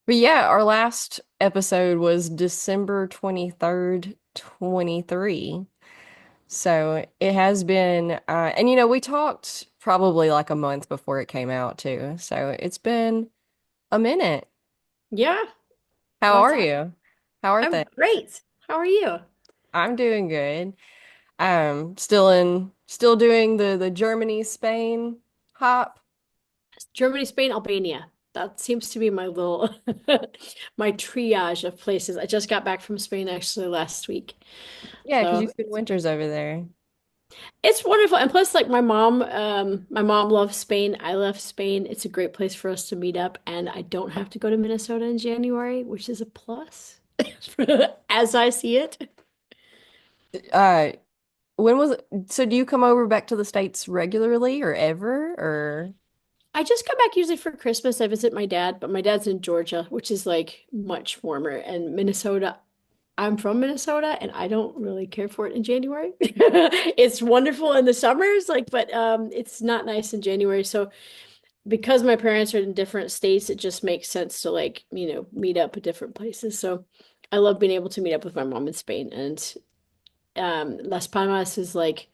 But yeah, our last episode was December 23rd, 23. So it has been, and we talked probably like a month before it came out too. So it's been a minute. Yeah, How long are time. you? How are I'm things? great. How are you? I'm doing good. Still doing the Germany, Spain hop. Germany, Spain, Albania. That seems to be my little my triage of places. I just got back from Spain actually last week. Yeah, because you So spend winters over there. it's wonderful. And plus like my mom loves Spain. I love Spain. It's a great place for us to meet up. And I don't have to go to Minnesota in January, which is a plus as I see it. Uh, when was it? So do you come over back to the States regularly or ever or? I just come back usually for Christmas. I visit my dad, but my dad's in Georgia, which is like much warmer. And Minnesota, I'm from Minnesota and I don't really care for it in January. It's wonderful in the summers, like, but it's not nice in January. So because my parents are in different states, it just makes sense to like, meet up at different places. So I love being able to meet up with my mom in Spain. And Las Palmas is like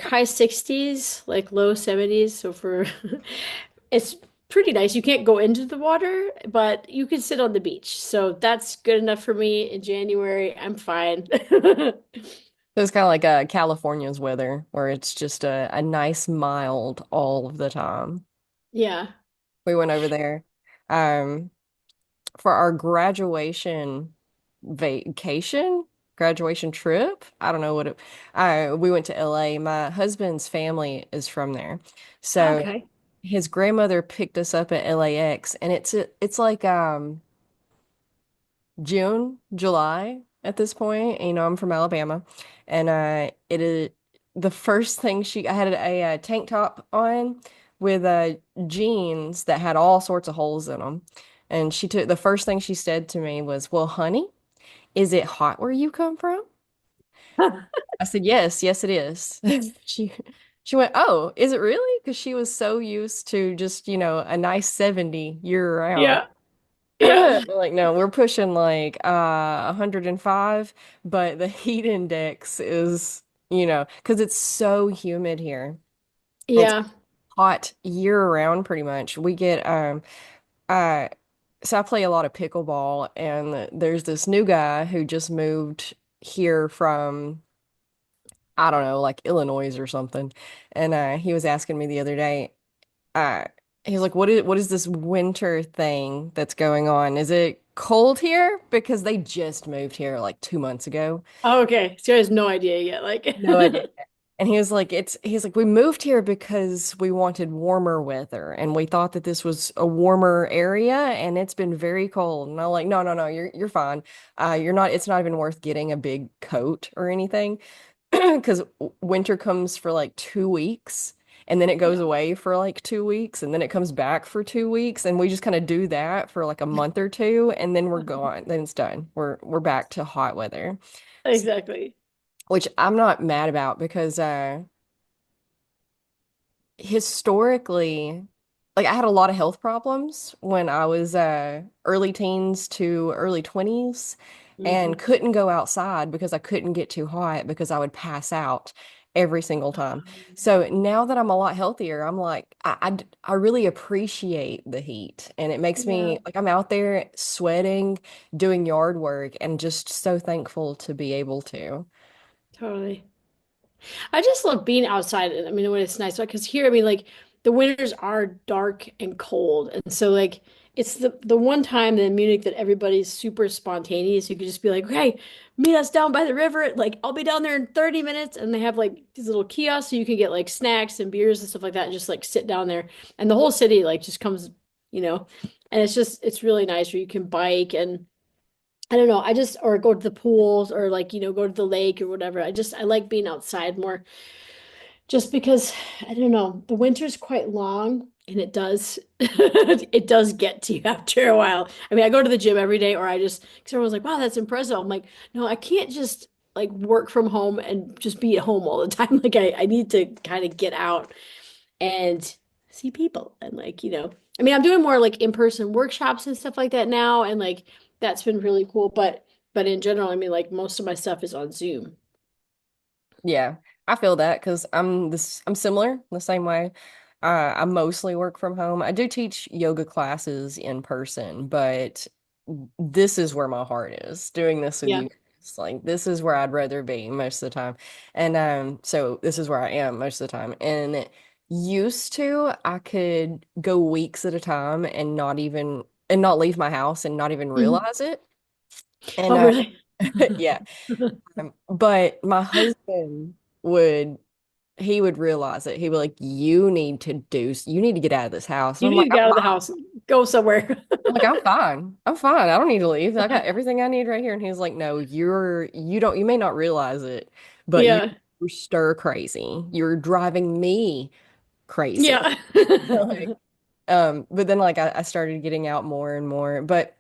high 60s, like low 70s. So for it's pretty nice. You can't go into the water, but you can sit on the beach. So that's good enough for me in January. I'm fine. So it's kind of like California's weather, where it's just a nice mild all of the time. Yeah. We went over there um, for our graduation vacation, graduation trip. I don't know what it. We went to LA. My husband's family is from there, so Okay. his grandmother picked us up at LAX, and it's like June, July at this point. I'm from Alabama, and it is the first thing I had a tank top on with jeans that had all sorts of holes in them. And the first thing she said to me was, "Well, honey, is it hot where you come from?" I said, "Yes, yes, it is." She went, "Oh, is it really?" Because she was so used to just, a nice 70 year round. Yeah. Yeah. Like, no, we're pushing like 105, but the heat index is, because it's so humid here. It's Yeah. hot year round pretty much. We get uh so I play a lot of pickleball, and there's this new guy who just moved here from, I don't know, like Illinois or something. And he was asking me the other day, uh he's like, what is this winter thing that's going on? Is it cold here? Because they just moved here like 2 months ago. Okay. So he has no idea yet. Like, No idea. And he was like, he's like, we moved here because we wanted warmer weather and we thought that this was a warmer area and it's been very cold. And I'm like, no, no, no, you're fine. It's not even worth getting a big coat or anything because winter comes for like 2 weeks and then it goes yeah. away for like 2 weeks and then it comes back for 2 weeks and we just kind of do that for like a month or two and then we're gone. Then it's done. We're back to hot weather. S- Exactly. Which I'm not mad about because historically, like I had a lot of health problems when I was early teens to early 20s and Hmm. couldn't go outside because I couldn't get too hot because I would pass out every single time. So now that I'm a lot healthier, I'm like, I really appreciate the heat and it makes Yeah, me like I'm out there sweating, doing yard work, and just so thankful to be able to. totally. I just love being outside. I mean, when it's nice, because here, I mean, like the winters are dark and cold, and so like it's the one time in Munich that everybody's super spontaneous. You could just be like, "Hey, meet us down by the river. Like, I'll be down there in 30 minutes." And they have like these little kiosks, so you can get like snacks and beers and stuff like that, and just like sit down there. And the whole city like just comes, you know, and it's really nice where you can bike and. I don't know. I just or go to the pools or like, go to the lake or whatever. I like being outside more just because I don't know, the winter's quite long and it does it does get to you after a while. I mean, I go to the gym every day or I just because everyone's like, wow, that's impressive. I'm like, no, I can't just like work from home and just be at home all the time. Like I need to kind of get out and see people and like, I mean, I'm doing more like in-person workshops and stuff like that now, and like that's been really cool. But in general, I mean, like most of my stuff is on Zoom. Yeah, I feel that because I'm similar the same way. I mostly work from home. I do teach yoga classes in person, but this is where my heart is doing this with Yeah. you. It's like this is where I'd rather be most of the time. And so this is where I am most of the time. And used to I could go weeks at a time and not leave my house and not even Mhm. realize it. And Oh, really? yeah. But my husband would he would realize it. He'd be like, you need to get out of this house. And You need to get out of the house, go somewhere. I'm fine. I'm fine. I don't need to leave. I got everything I need right here. And he's like, no, you may not realize it, but Yeah. you're stir crazy. You're driving me crazy. Yeah. Like, but then like I started getting out more and more, but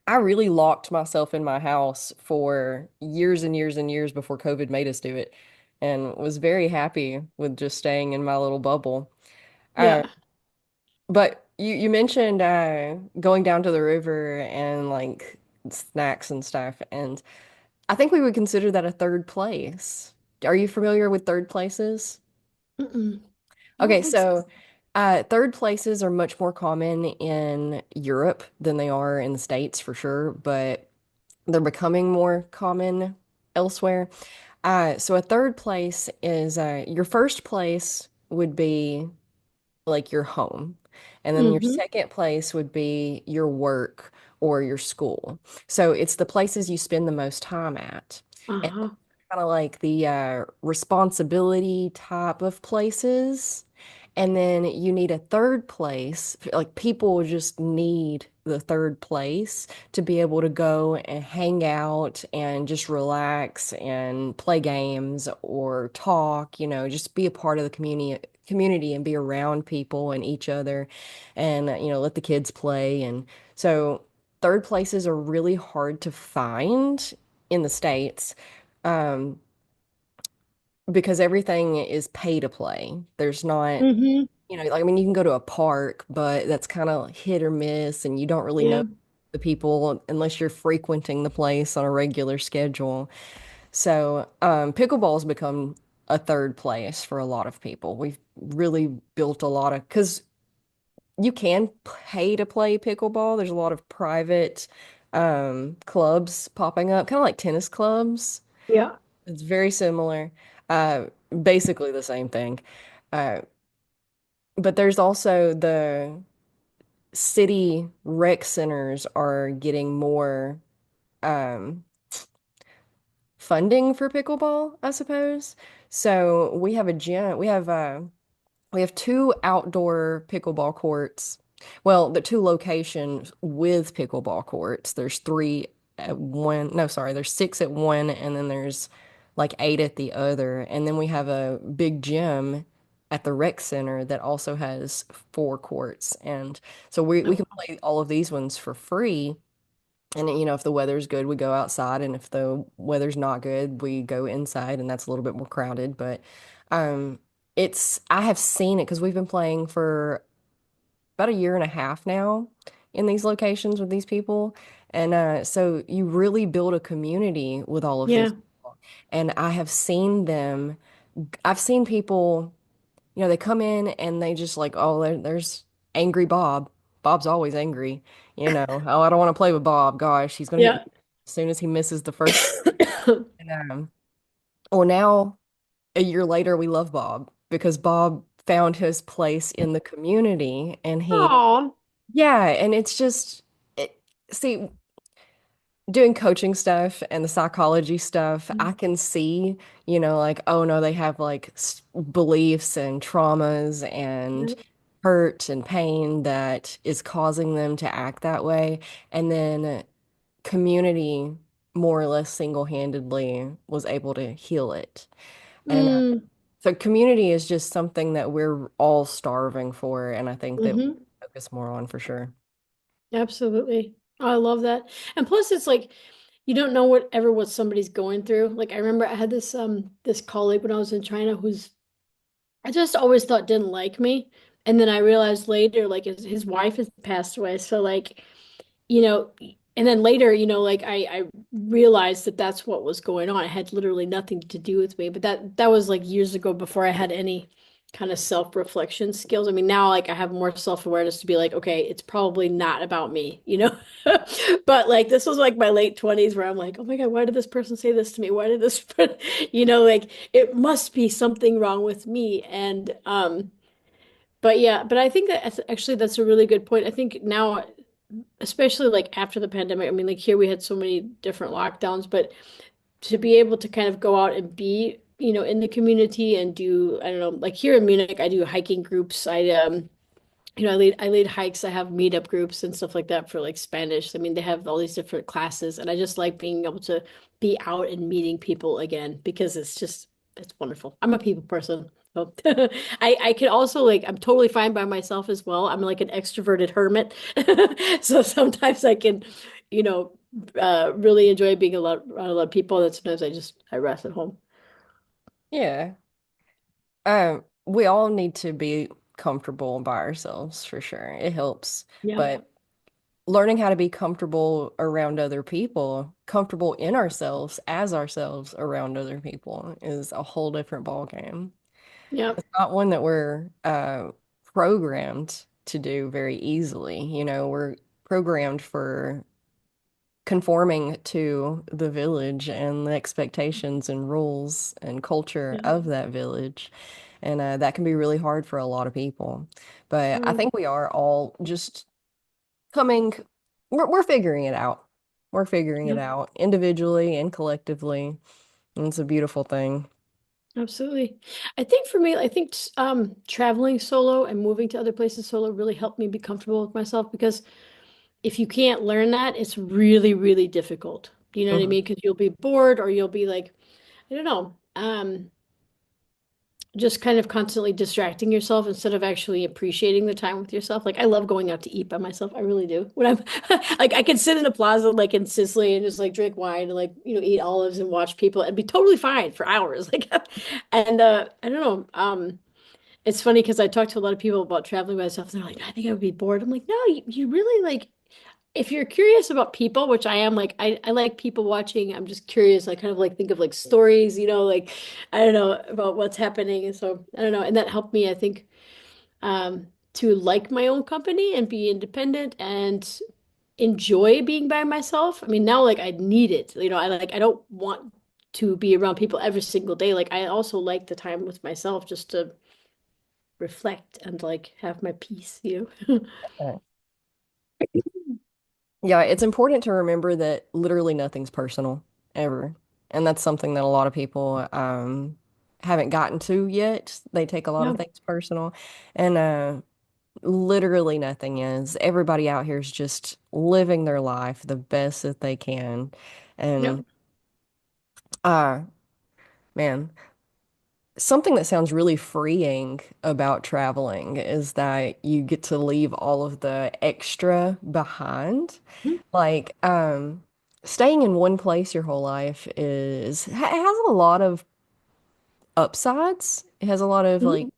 I really locked myself in my house for years and years and years before COVID made us do it, and was very happy with just staying in my little bubble. Uh, Yeah. but you mentioned going down to the river and like snacks and stuff, and I think we would consider that a third place. Are you familiar with third places? Mm-mm. I don't Okay, think so. so third places are much more common in Europe than they are in the States for sure, but they're becoming more common elsewhere. So a third place is your first place would be like your home. And then your Hmm. second place would be your work or your school. So it's the places you spend the most time at. And Uh-huh. kind of like the responsibility type of places. And then you need a third place. Like people just need the third place to be able to go and hang out and just relax and play games or talk, just be a part of the community and be around people and each other and let the kids play. And so third places are really hard to find in the States. Um, because everything is pay to play. There's not, Hmm. like, I mean, you can go to a park, but that's kind of hit or miss, and you don't really know Yeah. the people unless you're frequenting the place on a regular schedule. So, pickleball's become a third place for a lot of people. We've really built a lot of, because you can pay to play pickleball. There's a lot of private clubs popping up, kind of like tennis clubs. Yeah. It's very similar, uh, basically the same thing. Uh, but there's also the city rec centers are getting more um, funding for pickleball, I suppose. So we have a gym. We have two outdoor pickleball courts. Well, the two locations with pickleball courts. There's three at one. No, sorry, there's six at one, and then there's like eight at the other. And then we have a big gym at the rec center that also has four courts. And so we can play all of these ones for free. And if the weather's good, we go outside, and if the weather's not good, we go inside, and that's a little bit more crowded. But um, I have seen it because we've been playing for about a year and a half now in these locations with these people, and so you really build a community with all of these Yeah. people. And I have seen them. I've seen people. They come in and they just like, oh, there's angry Bob. Bob's always angry. Oh, I don't want to play with Bob. Gosh, he's gonna get Yeah. me as soon as he misses the first. And, well, now a year later, we love Bob because Bob found his place in the community, and Oh. yeah, and it's just, see, doing coaching stuff and the psychology stuff, I can see, like, oh no, they have like beliefs and traumas and hurt and pain that is causing them to act that way. And then community more or less single-handedly was able to heal it. And Mm. so community is just something that we're all starving for, and I think that we Hmm. focus more on for sure. Absolutely. I love that. And plus it's like you don't know what somebody's going through. Like I remember I had this colleague when I was in China who's I just always thought didn't like me. And then I realized later, like his wife has passed away. So like, you know, and then later, like I realized that that's what was going on. It had literally nothing to do with me, but that was like years ago before I had any kind of self-reflection skills. I mean, now like I have more self-awareness to be like, okay, it's probably not about me. But like this was like my late 20s where I'm like, oh my God, why did this person say this to me? Why did this, like it must be something wrong with me. And but yeah, but I think that actually that's a really good point. I think now, especially like after the pandemic, I mean, like here we had so many different lockdowns, but to be able to kind of go out and be, in the community and do, I don't know, like here in Munich, I do hiking groups. I lead hikes. I have meetup groups and stuff like that for like Spanish. I mean, they have all these different classes, and I just like being able to be out and meeting people again because it's wonderful. I'm a people person. So I could also like I'm totally fine by myself as well. I'm like an extroverted hermit. So sometimes I can, you know, really enjoy being around a lot of people. And sometimes I rest at home. Yeah. We all need to be comfortable by ourselves for sure. It helps. Yeah. But learning how to be comfortable around other people, comfortable in ourselves as ourselves around other people is a whole different ball game. Yeah. It's not one that we're programmed to do very easily. We're programmed for conforming to the village and the expectations and rules and culture Yeah. of that village. And that can be really hard for a lot of people. But I Mm, think we are all just coming, we're figuring it out. We're figuring it yeah. out individually and collectively. And it's a beautiful thing. Absolutely. I think for me, I think traveling solo and moving to other places solo really helped me be comfortable with myself because if you can't learn that, it's really, really difficult. You know what I Mhm. mean? Because you'll be bored or you'll be like, I don't know, just kind of constantly distracting yourself instead of actually appreciating the time with yourself. Like I love going out to eat by myself. I really do. When I'm like I can sit in a plaza like in Sicily and just like drink wine and like, eat olives and watch people and be totally fine for hours. Like and I don't know. It's funny because I talk to a lot of people about traveling by myself and they're like, I think I would be bored. I'm like, no, you really like if you're curious about people, which I am, like I like people watching. I'm just curious. I kind of like think of like stories, like I don't know about what's happening. And so I don't know. And that helped me, I think, to like my own company and be independent and enjoy being by myself. I mean, now like I need it. I don't want to be around people every single day. Like I also like the time with myself just to reflect and like have my peace. Uh, Yeah, it's important to remember that literally nothing's personal ever. And that's something that a lot of people haven't gotten to yet. They take a lot Yeah. of things personal. And literally nothing is. Everybody out here is just living their life the best that they can. Yep. And uh man, something that sounds really freeing about traveling is that you get to leave all of the extra behind. Like, staying in one place your whole life has a lot of upsides. It has a lot of like Mhm.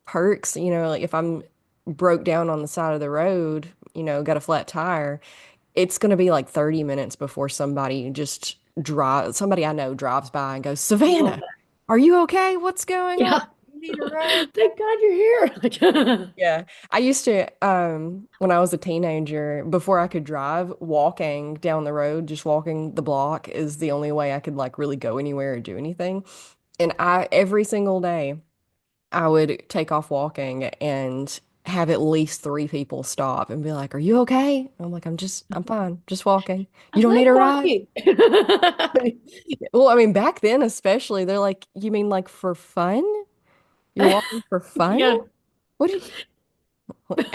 perks, like if I'm broke down on the side of the road, got a flat tire, it's going to be like 30 minutes before somebody I know drives by and goes, I love Savannah, that. are you okay? What's going on? Yeah. You need a ride? Thank God you're here. Like, Yeah. I used to, when I was a teenager, before I could drive, walking down the road, just walking the block is the only way I could like really go anywhere or do anything. And every single day, I would take off walking and have at least three people stop and be like, "Are you okay?" I'm like, I'm fine, just walking. I You don't need like a ride?" walking. Well, I mean, back then especially, they're like, "You mean like for fun? You're walking for fun?" Yeah. What do you...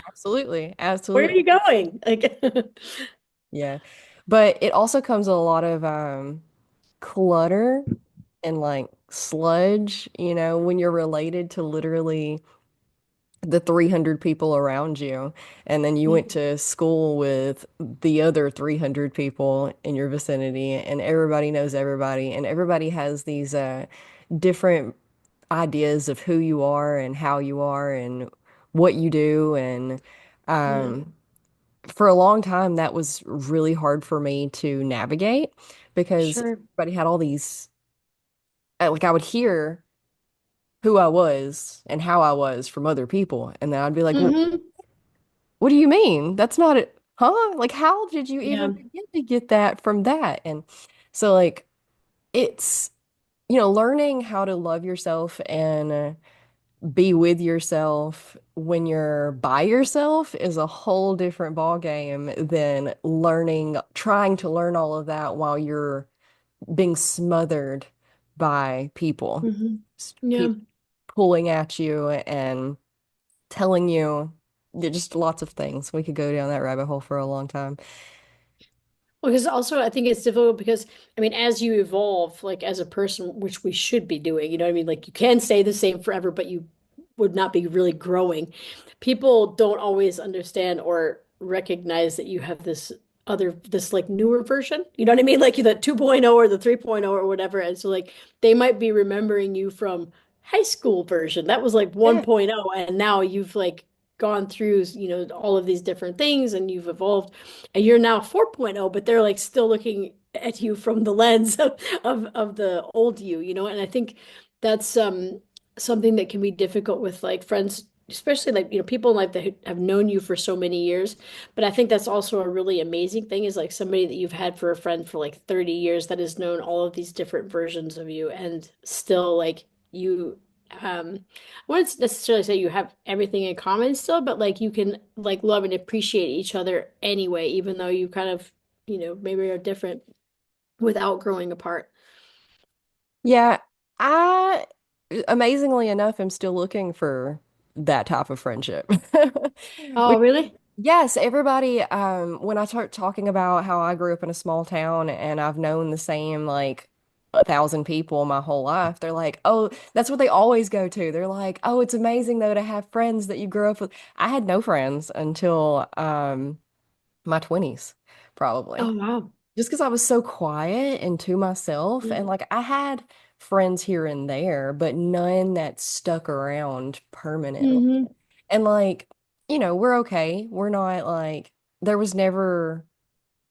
Absolutely, Where are absolutely. you going? Like, Yeah. But it also comes with a lot of clutter and like sludge, when you're related to literally the 300 people around you. And then you went to school with the other 300 people in your vicinity, and everybody knows everybody, and everybody has these different ideas of who you are and how you are and what you do. And Yeah, um, for a long time, that was really hard for me to navigate because sure. everybody had all these, like I would hear who I was and how I was from other people. And then I'd be like, well, Hmm. what do you mean? That's not it. Huh? Like, how did you even Yeah. begin to get that from that? And so, like, it's, learning how to love yourself and be with yourself when you're by yourself is a whole different ball game than trying to learn all of that while you're being smothered by people, Hmm. people Yeah. pulling at you and telling you just lots of things. We could go down that rabbit hole for a long time. Well, because also I think it's difficult because I mean, as you evolve, like as a person, which we should be doing, you know what I mean? Like you can stay the same forever, but you would not be really growing. People don't always understand or recognize that you have this like newer version. You know what I mean? Like the 2.0 or the 3.0 or whatever. And so like they might be remembering you from high school version. That was like Yeah. 1.0, and now you've like gone through, all of these different things and you've evolved and you're now 4.0, but they're like still looking at you from the lens of the old you, and I think that's something that can be difficult with like friends, especially like, people in life that have known you for so many years. But I think that's also a really amazing thing is like somebody that you've had for a friend for like 30 years that has known all of these different versions of you and still like you I wouldn't necessarily say you have everything in common still, but like you can like love and appreciate each other anyway, even though you kind of, maybe are different without growing apart. Yeah, I amazingly enough am still looking for that type of friendship. Oh, Which, really? yes, everybody, when I start talking about how I grew up in a small town and I've known the same like 1,000 people my whole life, they're like, oh, that's what they always go to. They're like, oh, it's amazing though to have friends that you grew up with. I had no friends until my 20s, probably Oh, wow. just because I was so quiet and to myself. Yeah. And like I had friends here and there, but none that stuck around permanently. Hmm. And like, we're okay. We're not like, there was never,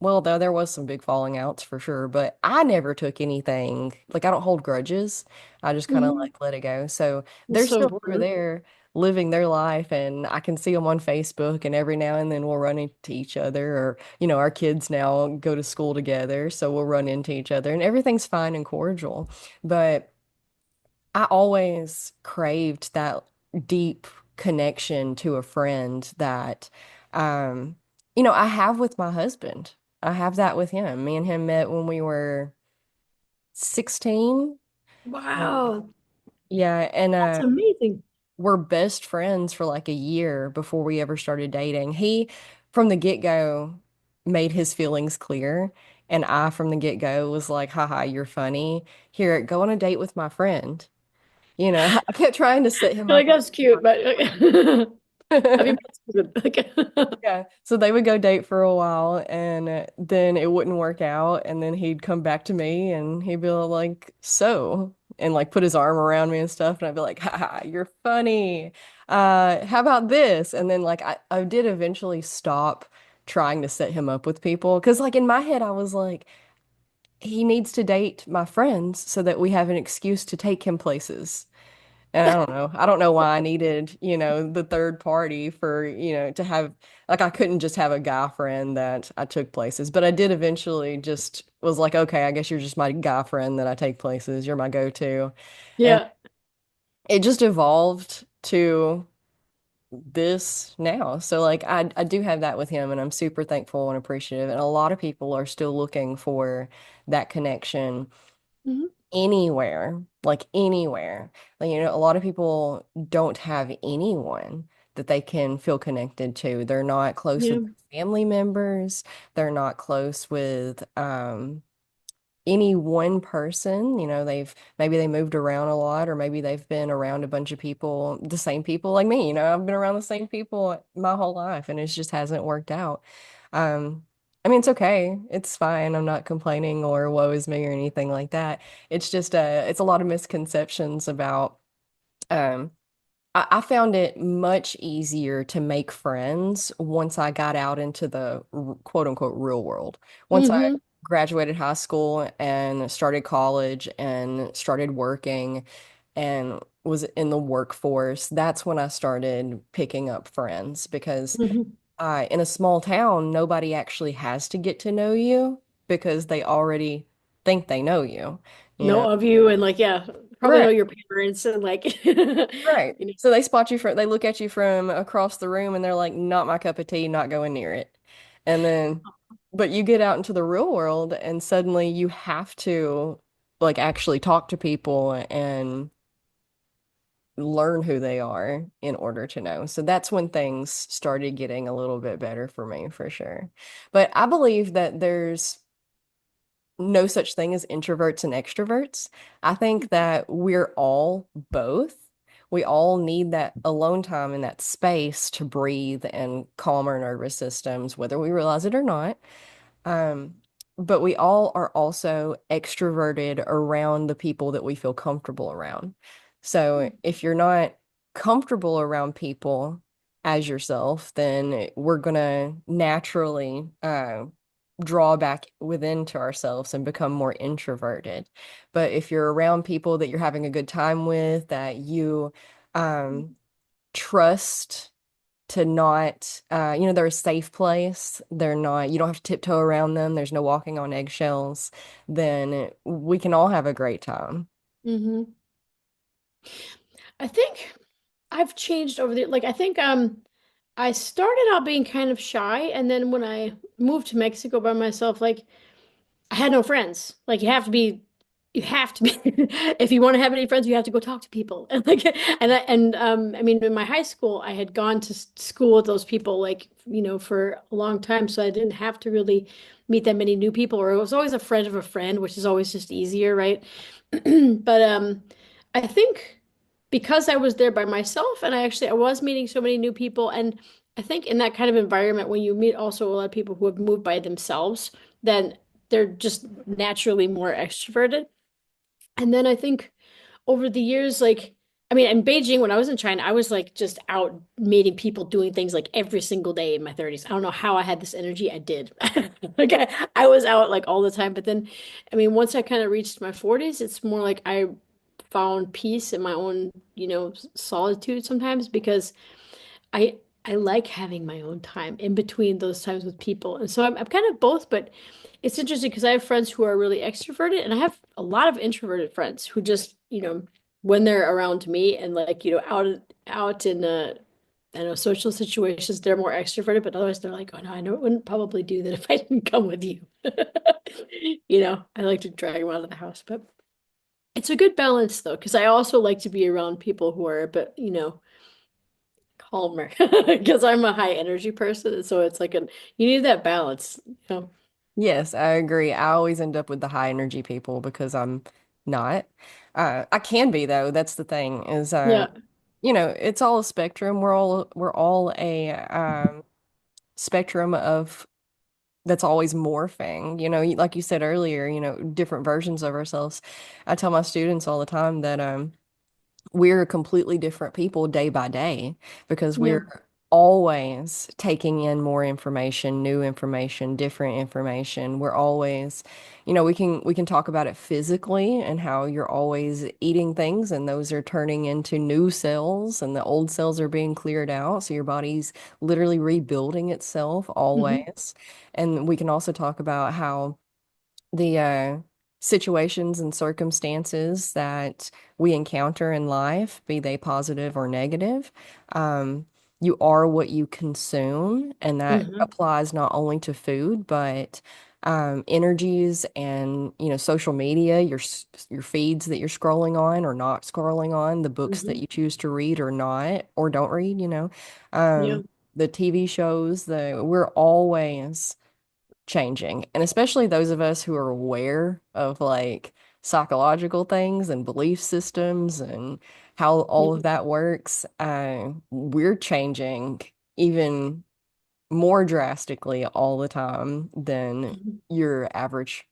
well, though there was some big falling outs for sure, but I never took anything. Like I don't hold grudges. I just kind of Hmm. like let it go. So That's they're so still over important. there living their life and I can see them on Facebook and every now and then we'll run into each other or, our kids now go to school together, so we'll run into each other and everything's fine and cordial. But I always craved that deep connection to a friend that, um, I have with my husband. I have that with him. Me and him met when we were 16. Um, Wow. yeah, and That's amazing. we're best friends for like a year before we ever started dating. He, from the get-go, made his feelings clear, and I, from the get-go, was like, haha, you're funny. Here, go on a date with my friend. I kept trying to set him You're up like, that's cute, but have you with met Steven? yeah. So they would go date for a while and then it wouldn't work out. And then he'd come back to me and he'd be like, so, and like put his arm around me and stuff. And I'd be like, haha, you're funny. How about this? And then like I did eventually stop trying to set him up with people. Cause like in my head, I was like, he needs to date my friends so that we have an excuse to take him places. And I don't know. I don't know why I needed, the third party for, to have, like, I couldn't just have a guy friend that I took places. But I did eventually just was like, okay, I guess you're just my guy friend that I take places. You're my go-to. And Yeah. it just evolved to this now. So, like, I do have that with him, and I'm super thankful and appreciative. And a lot of people are still looking for that connection Hmm. anywhere, like anywhere. Like, a lot of people don't have anyone that they can feel connected to. They're not close Yeah. with family members. They're not close with any one person. Maybe they moved around a lot, or maybe they've been around a bunch of people, the same people like me. I've been around the same people my whole life, and it just hasn't worked out. I mean, it's okay. It's fine. I'm not complaining or woe is me or anything like that. It's just it's a lot of misconceptions about um I found it much easier to make friends once I got out into the quote unquote real world. Once I Hmm. graduated high school and started college and started working and was in the workforce, that's when I started picking up friends because Hmm. in a small town, nobody actually has to get to know you because they already think they know you, you know? Know of you and like, yeah, probably know Right. your parents and like, Right. you know. So they spot you from, they look at you from across the room and they're like, not my cup of tea, not going near it. And then, but you get out into the real world and suddenly you have to like actually talk to people and learn who they are in order to know. So that's when things started getting a little bit better for me for sure. But I believe that there's no such thing as introverts and extroverts. I think that we're all both. We all need that alone time and that space to breathe and calm our nervous systems, whether we realize it or not. Um, but we all are also extroverted around the people that we feel comfortable around. So if you're not comfortable around people as yourself, then we're gonna naturally draw back within to ourselves and become more introverted. But if you're around people that you're having a good time with, that you um, trust to not, they're a safe place. They're not, you don't have to tiptoe around them. There's no walking on eggshells. Then we can all have a great time. Hmm. I think I've changed over the like I think I started out being kind of shy and then when I moved to Mexico by myself, like I had no friends. Like you have to be if you want to have any friends, you have to go talk to people. And like I mean in my high school, I had gone to school with those people like, for a long time, so I didn't have to really meet that many new people or it was always a friend of a friend, which is always just easier, right? But I think because I was there by myself and I was meeting so many new people and I think in that kind of environment when you meet also a lot of people who have moved by themselves, then they're just naturally more extroverted. And then I think over the years, like, I mean, in Beijing, when I was in China, I was like just out meeting people doing things like every single day in my 30s. I don't know how I had this energy. I did. Like, I was out like all the time. But then, I mean, once I kind of reached my 40s, it's more like I found peace in my own, solitude sometimes because I like having my own time in between those times with people. And so I'm kind of both, but it's interesting because I have friends who are really extroverted and I have a lot of introverted friends who just, when they're around me and like, out in I don't know, social situations, they're more extroverted, but otherwise they're like, oh no, I know, wouldn't probably do that if I didn't come with you. I like to drag them out of the house, but it's a good balance though, because I also like to be around people who are a bit, calmer because I'm a high energy person. So it's like you need that balance, you know? Yes, I agree. I always end up with the high energy people because I'm not. I can be though. That's the thing is, Yeah. it's all a spectrum. We're all a spectrum of that's always morphing. Like you said earlier, different versions of ourselves. I tell my students all the time that we're completely different people day by day because Yeah. we're always taking in more information, new information, different information. We're always, we can talk about it physically and how you're always eating things and those are turning into new cells and the old cells are being cleared out. So your body's literally rebuilding itself Hmm. always. And we can also talk about how the situations and circumstances that we encounter in life, be they positive or negative, um, you are what you consume, and that Hmm. applies not only to food, but energies and social media, your feeds that you're scrolling on or not scrolling on, the books that Hmm. you choose to read or not or don't read, Yeah. the TV shows, we're always changing. And especially those of us who are aware of like psychological things and belief systems and how all of Yeah. that works, we're changing even more drastically all the time than Mhm. your average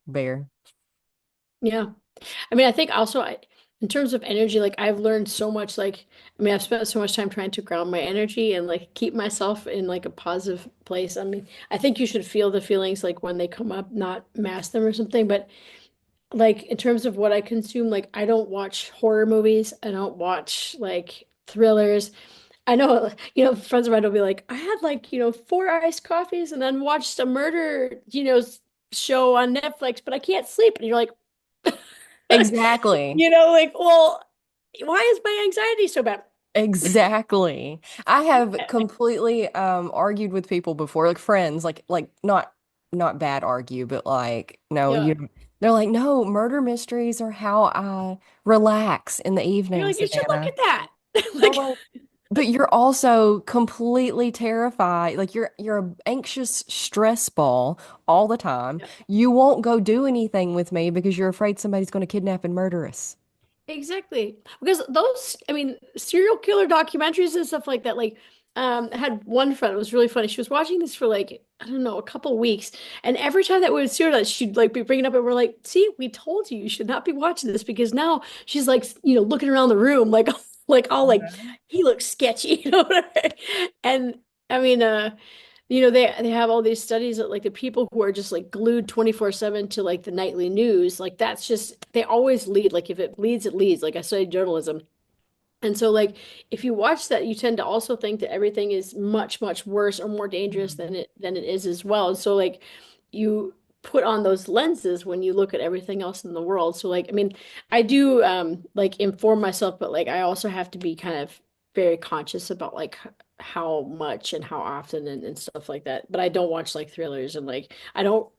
bear. Yeah. I mean, I think also in terms of energy, like I've learned so much, like I mean, I've spent so much time trying to ground my energy and like keep myself in like a positive place. I mean, I think you should feel the feelings like when they come up, not mask them or something. But like in terms of what I consume, like I don't watch horror movies. I don't watch like thrillers. I know, friends of mine will be like, I had like, four iced coffees and then watched a murder, show on Netflix, but I can't sleep. And you're like, Exactly. like, well, why is my anxiety so bad? Exactly. I have completely argued with people before, like friends, like not bad argue, but like no, Yeah. they're like, no, murder mysteries are how I relax in the You're evening, like, you should look Savannah. at that. And I'm Like, like, but you're also completely terrified. Like you're an anxious stress ball all the time. yeah. You won't go do anything with me because you're afraid somebody's going to kidnap and murder us. Exactly. Because those, I mean, serial killer documentaries and stuff like that, like, I had one friend, it was really funny. She was watching this for like, I don't know, a couple of weeks. And every time that we would see her, that she'd like be bringing it up and we're like, see, we told you you should not be watching this because now she's like, looking around the room like, like all like, he looks sketchy, whatever. And I mean, they have all these studies that like the people who are just like glued 24/7 to like the nightly news, like that's just they always lead. Like if it leads, it leads. Like I studied journalism. And so like if you watch that, you tend to also think that everything is much, much worse or more dangerous Mhm. than it is as well. And so like you put on those lenses when you look at everything else in the world. So like I mean, I do like inform myself, but like I also have to be kind of very conscious about like how much and how often and stuff like that. But I don't watch like thrillers and like I don't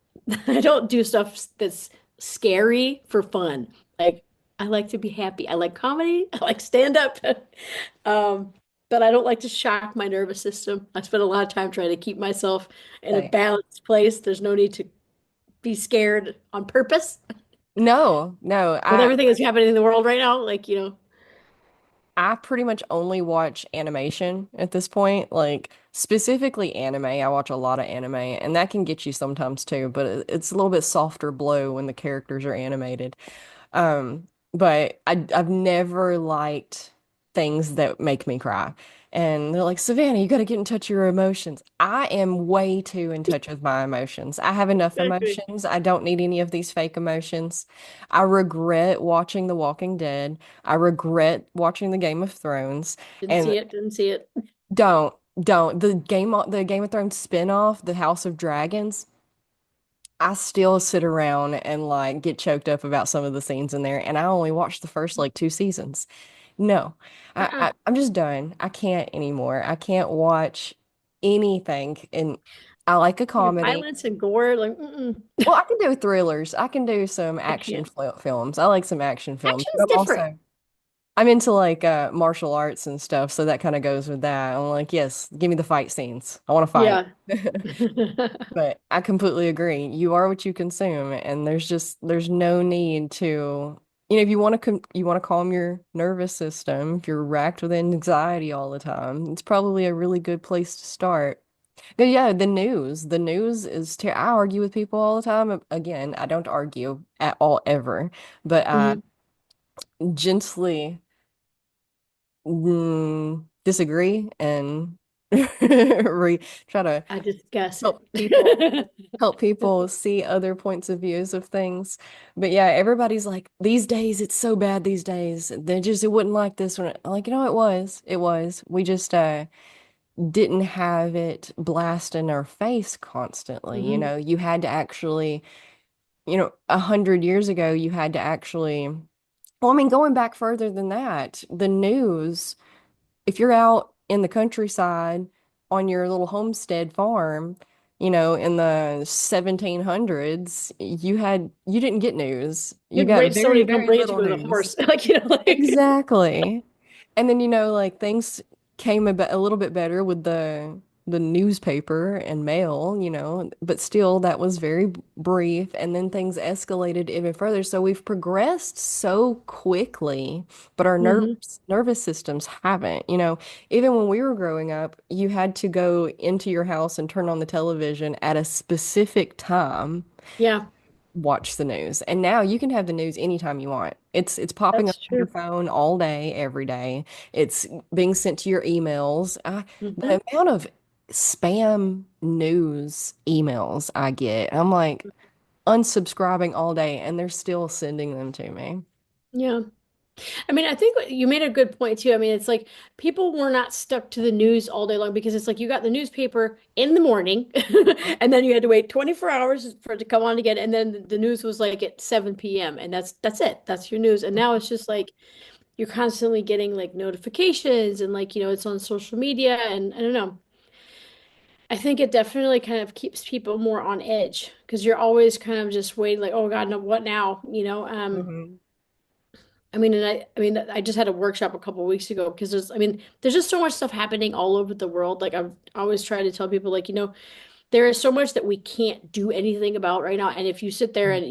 I don't do stuff that's scary for fun. Like I like to be happy. I like comedy. I like stand up. Um, but I don't like to shock my nervous system. I spend a lot of time trying to keep myself in a Same. balanced place. There's no need to be scared on purpose No, no, with everything that's happening in the world right now. Like, I pretty much only watch animation at this point, like specifically anime. I watch a lot of anime, and that can get you sometimes too, but it's a little bit softer blow when the characters are animated. But I've never liked things that make me cry. And they're like, Savannah, you got to get in touch with your emotions. I am way too in touch with my emotions. I have enough exactly. emotions. I don't need any of these fake emotions. I regret watching The Walking Dead. I regret watching the Game of Thrones. Didn't And see it, didn't see it. don't the Game of Thrones spinoff, The House of Dragons. I still sit around and like get choked up about some of the scenes in there, and I only watched the first like two seasons. No, Uh-uh. I'm just done. I can't anymore. I can't watch anything, and I like a comedy. Violence and gore, like, Well, I can do thrillers. I can do some I action can't. films. I like some action films, but Action's different. I'm into like martial arts and stuff, so that kind of goes with that. I'm like, yes, give me the fight scenes. I want to fight. Yeah. But I completely agree. You are what you consume, and there's no need to, if you want to you want to calm your nervous system, if you're racked with anxiety all the time, it's probably a really good place to start. But yeah, the news is ter I argue with people all the time. Again, I don't argue at all ever, but I Mhm. gently disagree and try to I discuss it. help people see other points of views of things. But yeah, everybody's like, these days it's so bad these days. It wouldn't like this one. I'm like, it was. It was. We just didn't have it blast in our face constantly. Hmm. You had to actually, 100 years ago, you had to actually, well, I mean, going back further than that, the news, if you're out in the countryside on your little homestead farm, in the 1700s, you didn't get news. You You'd got wait for somebody very, to come very raise you little with a news. horse. Like, like Exactly. And then, like things came a little bit better with the newspaper and mail, but still that was very brief. And then things escalated even further. So we've progressed so quickly, but our hmm nervous systems haven't. Even when we were growing up, you had to go into your house and turn on the television at a specific time Yeah. watch the news. And now you can have the news anytime you want. It's popping up That's on your true. phone all day, every day. It's being sent to your emails. The Hmm. amount of spam news emails I get, I'm like unsubscribing all day, and they're still sending them to me. Yeah. I mean, I think you made a good point too. I mean, it's like people were not stuck to the news all day long because it's like you got the newspaper in the morning and then you had to wait 24 hours for it to come on again. And then the news was like at 7 p.m. and that's it. That's your news. And now it's just like you're constantly getting like notifications and like, it's on social media and I don't know. I think it definitely kind of keeps people more on edge because you're always kind of just waiting like, oh God, no, what now? Mhm. I just had a workshop a couple of weeks ago because there's just so much stuff happening all over the world. Like I've always tried to tell people, like, there is so much that we can't do anything about right now. And if you sit there and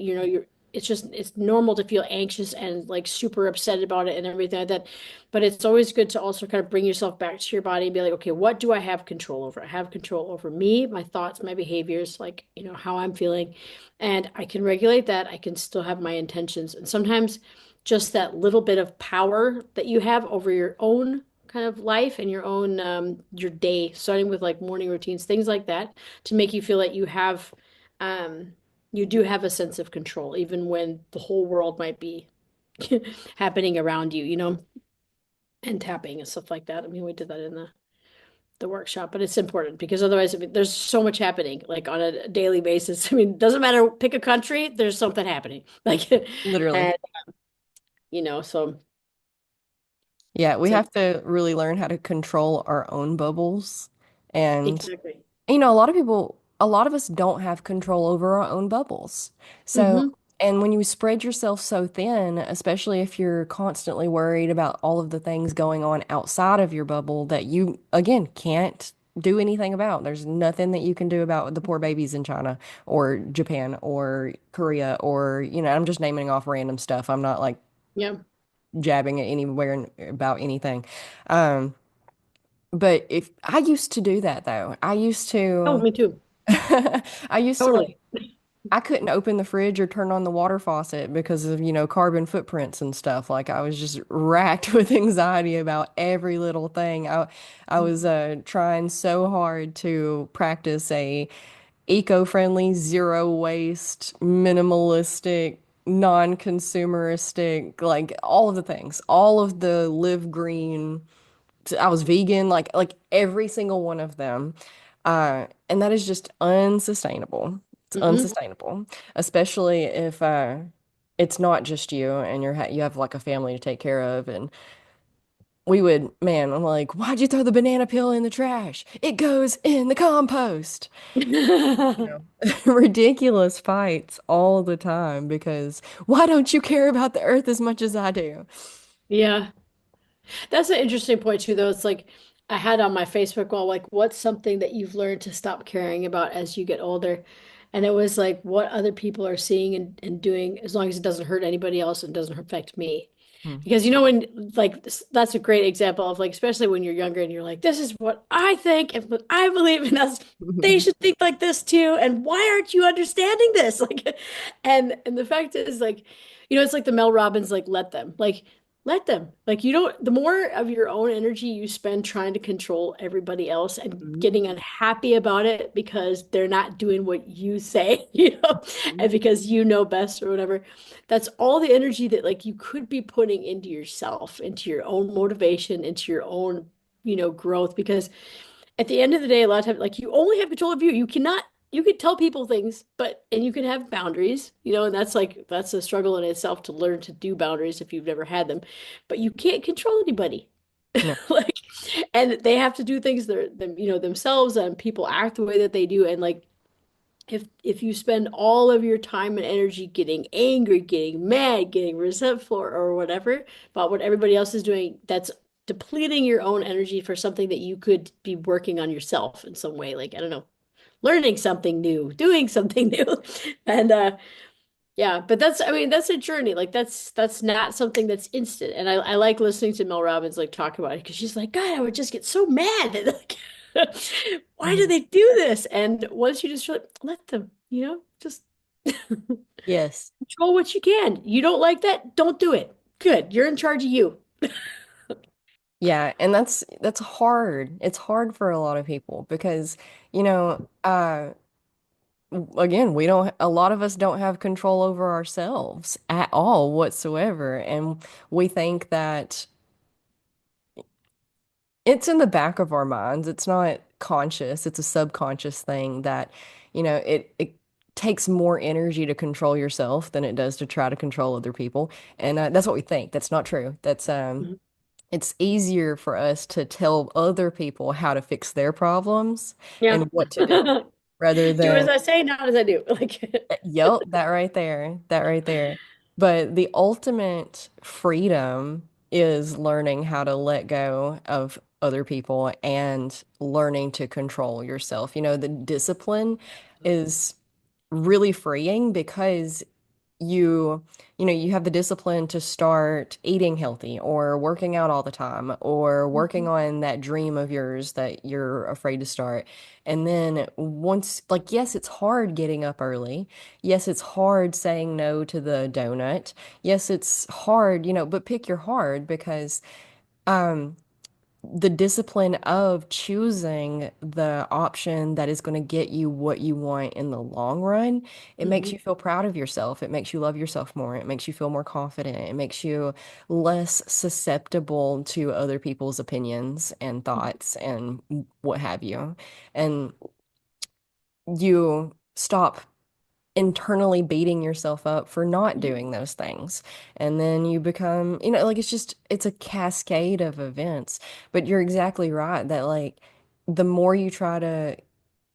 it's normal to feel anxious and like super upset about it and everything like that. But it's always good to also kind of bring yourself back to your body and be like, okay, what do I have control over? I have control over me, my thoughts, my behaviors, like, how I'm feeling. And I can regulate that. I can still have my intentions. And sometimes just that little bit of power that you have over your own kind of life and your own your day, starting with like morning routines, things like that, to make you feel that um you do have a sense of control, even when the whole world might be happening around you, and tapping and stuff like that. I mean, we did that in the workshop, but it's important because otherwise, I mean, there's so much happening like on a daily basis. I mean, doesn't matter, pick a country, there's something happening. Like, Literally. and so Yeah, we it's like have to really learn how to control our own bubbles. And exactly. a lot of us don't have control over our own bubbles. So, Hmm. and when you spread yourself so thin, especially if you're constantly worried about all of the things going on outside of your bubble that you, again, can't do anything about. There's nothing that you can do about the poor babies in China or Japan or Korea or, I'm just naming off random stuff. I'm not like Yeah. jabbing at anywhere about anything. Um, but if I used to do that though, I used Oh, to me too. I used to like Totally. I couldn't open the fridge or turn on the water faucet because of, carbon footprints and stuff. Like I was just racked with anxiety about every little thing. I was trying so hard to practice a eco-friendly, zero waste, minimalistic, non-consumeristic, like all of the things, all of the live green. I was vegan, like every single one of them. And that is just unsustainable. It's Hmm. unsustainable, especially if it's not just you and you have like a family to take care of. And man, I'm like, why'd you throw the banana peel in the trash? It goes in the compost. Ridiculous fights all the time because why don't you care about the earth as much as I do? Yeah. That's an interesting point too, though. It's like I had on my Facebook wall, like, what's something that you've learned to stop caring about as you get older? And it was like what other people are seeing and doing, as long as it doesn't hurt anybody else and doesn't affect me. Hmm. Because when like that's a great example of like, especially when you're younger and you're like, this is what I think and what I believe in us. They should think like this too. And why aren't you understanding this? Like, and the fact is like, it's like the Mel Robbins, like, let them. Like you don't, the more of your own energy you spend trying to control everybody else and getting unhappy about it because they're not doing what you say, and because you know best or whatever, that's all the energy that like you could be putting into yourself, into your own motivation, into your own, growth. Because at the end of the day, a lot of times, like you only have control of you. You can tell people things, and you can have boundaries, and that's a struggle in itself to learn to do boundaries if you've never had them, but you can't control anybody. No. Like, and they have to do things themselves, and people act the way that they do. And like, if you spend all of your time and energy getting angry, getting mad, getting resentful or whatever about what everybody else is doing, that's depleting your own energy for something that you could be working on yourself in some way. Like, I don't know, learning something new, doing something new. And yeah, but that's a journey. Like that's not something that's instant. And I like listening to Mel Robbins like talk about it because she's like, God, I would just get so mad. Like, why do Mhm. they do this? And once you just let them, just Yes. Control what you can. You don't like that? Don't do it. Good. You're in charge of you. Yeah, and that's hard. It's hard for a lot of people because, you know, again, we don't, a lot of us don't have control over ourselves at all whatsoever. And we think that it's in the back of our minds. It's not conscious. It's a subconscious thing that, it takes more energy to control yourself than it does to try to control other people. And that's what we think. That's not true. Mhm. It's easier for us to tell other people how to fix their problems Yeah. and what to do rather Do as than, I say, not as I do. Like, yep, that right there, that right there. But the ultimate freedom is learning how to let go of other people and learning to control yourself. The discipline is really freeing because you you have the discipline to start eating healthy or working out all the time or working Mhm. on that dream of yours that you're afraid to start. And then once, like, yes, it's hard getting up early. Yes, it's hard saying no to the donut. Yes, it's hard, but pick your hard because um the discipline of choosing the option that is going to get you what you want in the long run, it makes you Mhm. feel proud of yourself. It makes you love yourself more. It makes you feel more confident. It makes you less susceptible to other people's opinions and thoughts and what have you. And you stop internally beating yourself up for not Mhm. doing those things. And then you become, like it's a cascade of events. But you're exactly right that like the more you try to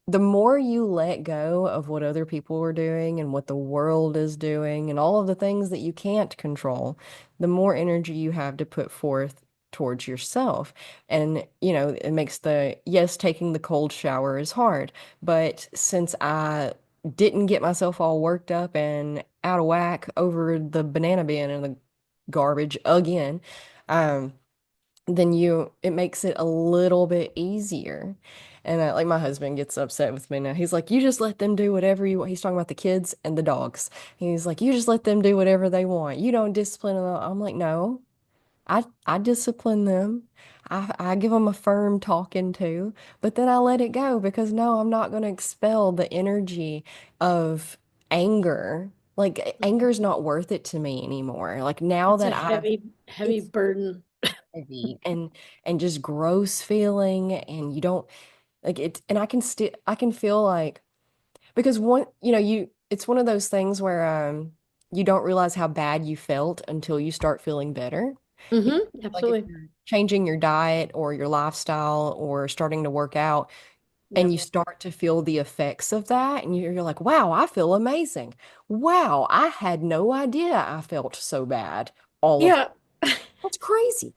the more you let go of what other people are doing and what the world is doing and all of the things that you can't control, the more energy you have to put forth towards yourself. And, it makes yes, taking the cold shower is hard, but since I didn't get myself all worked up and out of whack over the banana bin and the garbage again, um, then it makes it a little bit easier. And like my husband gets upset with me now. He's like, you just let them do whatever you want. He's talking about the kids and the dogs. He's like, you just let them do whatever they want. You don't discipline them. I'm like, no, I discipline them. I give them a firm talking to, but then I let it go because no, I'm not going to expel the energy of anger. Like anger is not worth it to me anymore. Like now It's a that heavy, heavy it's burden. heavy and just gross feeling and you don't like it, and I can feel like because one you it's one of those things where you don't realize how bad you felt until you start feeling better. You like if Absolutely. you're changing your diet or your lifestyle or starting to work out Yeah. and you start to feel the effects of that and you're like, wow, I feel amazing. Wow, I had no idea I felt so bad all of Yeah. that's crazy.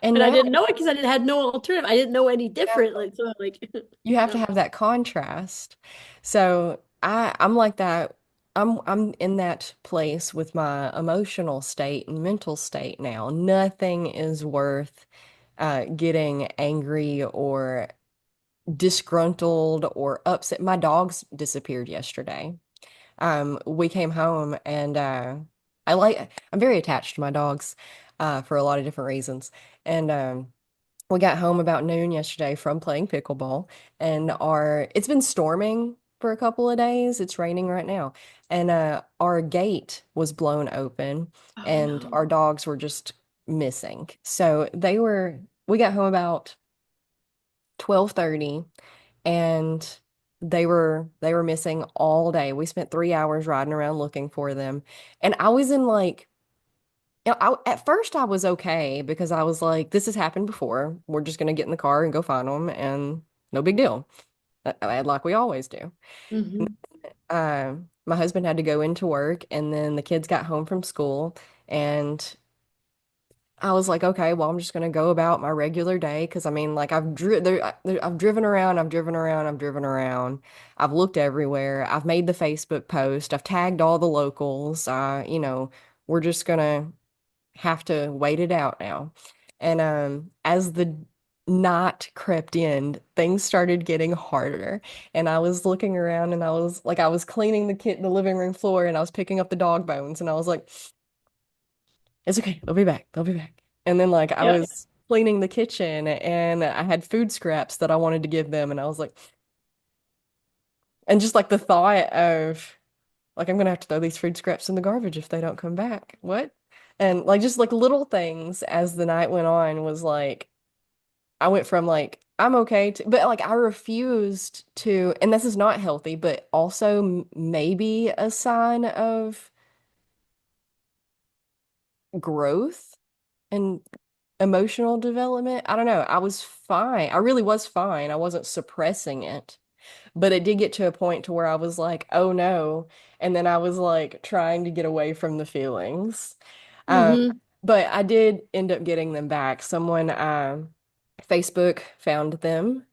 And And I now didn't know it because I didn't had no alternative. I didn't know any different. Like, so like, you have to yeah. have that contrast. So I'm like that. I'm in that place with my emotional state and mental state now. Nothing is worth getting angry or disgruntled or upset. My dogs disappeared yesterday. We came home and I'm very attached to my dogs for a lot of different reasons. And we got home about noon yesterday from playing pickleball, and it's been storming for a couple of days. It's raining right now. And our gate was blown open Oh and no. our dogs were just missing. So we got home about 12:30 and they were missing all day. We spent 3 hours riding around looking for them. And I was in like at first I was okay because I was like, this has happened before. We're just gonna get in the car and go find them, and no big deal, like we always do. Hmm. My husband had to go into work, and then the kids got home from school, and I was like, okay, well, I'm just gonna go about my regular day because I mean, like I've driven around, I've driven around, I've driven around, I've looked everywhere, I've made the Facebook post, I've tagged all the locals. We're just gonna have to wait it out now. And as the night crept in, things started getting harder. And I was looking around and I was cleaning the living room floor and I was picking up the dog bones and I was like, it's okay, they'll be back. They'll be back. And then like I Yeah. was cleaning the kitchen and I had food scraps that I wanted to give them and I was like, and just like the thought of like I'm gonna have to throw these food scraps in the garbage if they don't come back. What? And like just like little things as the night went on was like I went from like I'm okay to, but like I refused to, and this is not healthy, but also maybe a sign of growth and emotional development. I don't know. I was fine. I really was fine. I wasn't suppressing it, but it did get to a point to where I was like, oh no. And then I was like trying to get away from the feelings. Um, Mm-hmm. but I did end up getting them back. Someone, Facebook found them.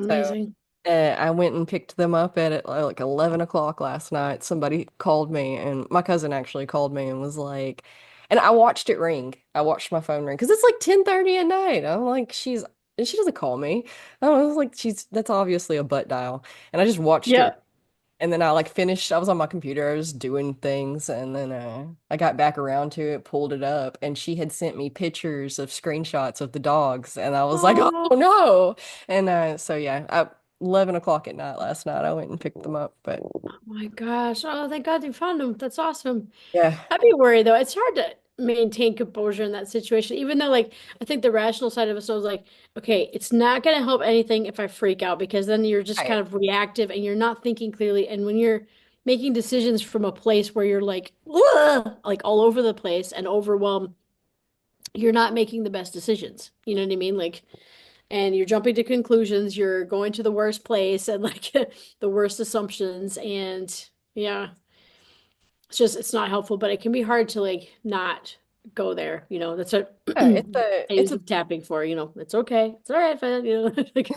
So Amazing. I went and picked them up at like 11 o'clock last night. Somebody called me, and my cousin actually called me and was like, and I watched it ring. I watched my phone ring because it's like 10:30 at night. I'm like, and she doesn't call me. I was like, that's obviously a butt dial. And I just watched it. Yeah. And then I like finished, I was on my computer, I was doing things, and then I got back around to it, pulled it up, and she had sent me pictures of screenshots of the dogs, and I was like, oh Oh, no. And so yeah, 11 o'clock at night last night, I went and picked them up. But oh my gosh. Oh, thank God you found him. That's awesome. yeah, I'd be worried though. It's hard to maintain composure in that situation, even though like I think the rational side of us knows like, okay, it's not gonna help anything if I freak out because then you're just right. kind of reactive and you're not thinking clearly. And when you're making decisions from a place where you're like, "Ugh," like all over the place and overwhelmed, you're not making the best decisions. You know what I mean? Like, and you're jumping to conclusions, you're going to the worst place and like the worst assumptions. And yeah, it's not helpful, but it can be hard to like not go there. That's what Yeah, I it's use a the tapping for, it's okay. It's all right, fam, like,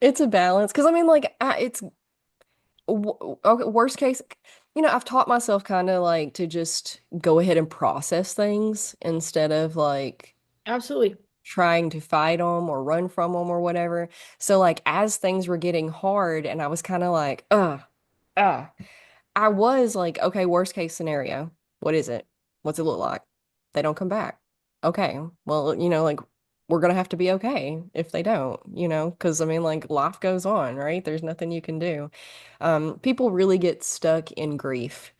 it's a balance because I mean, like, it's okay, worst case, I've taught myself kind of like to just go ahead and process things instead of like absolutely. trying to fight them or run from them or whatever. So like as things were getting hard and I was kind of like, uh, I was like, okay, worst case scenario. What is it? What's it look like? They don't come back. Okay. Well, like we're gonna have to be okay if they don't, because I mean like life goes on, right? There's nothing you can do. People really get stuck in grief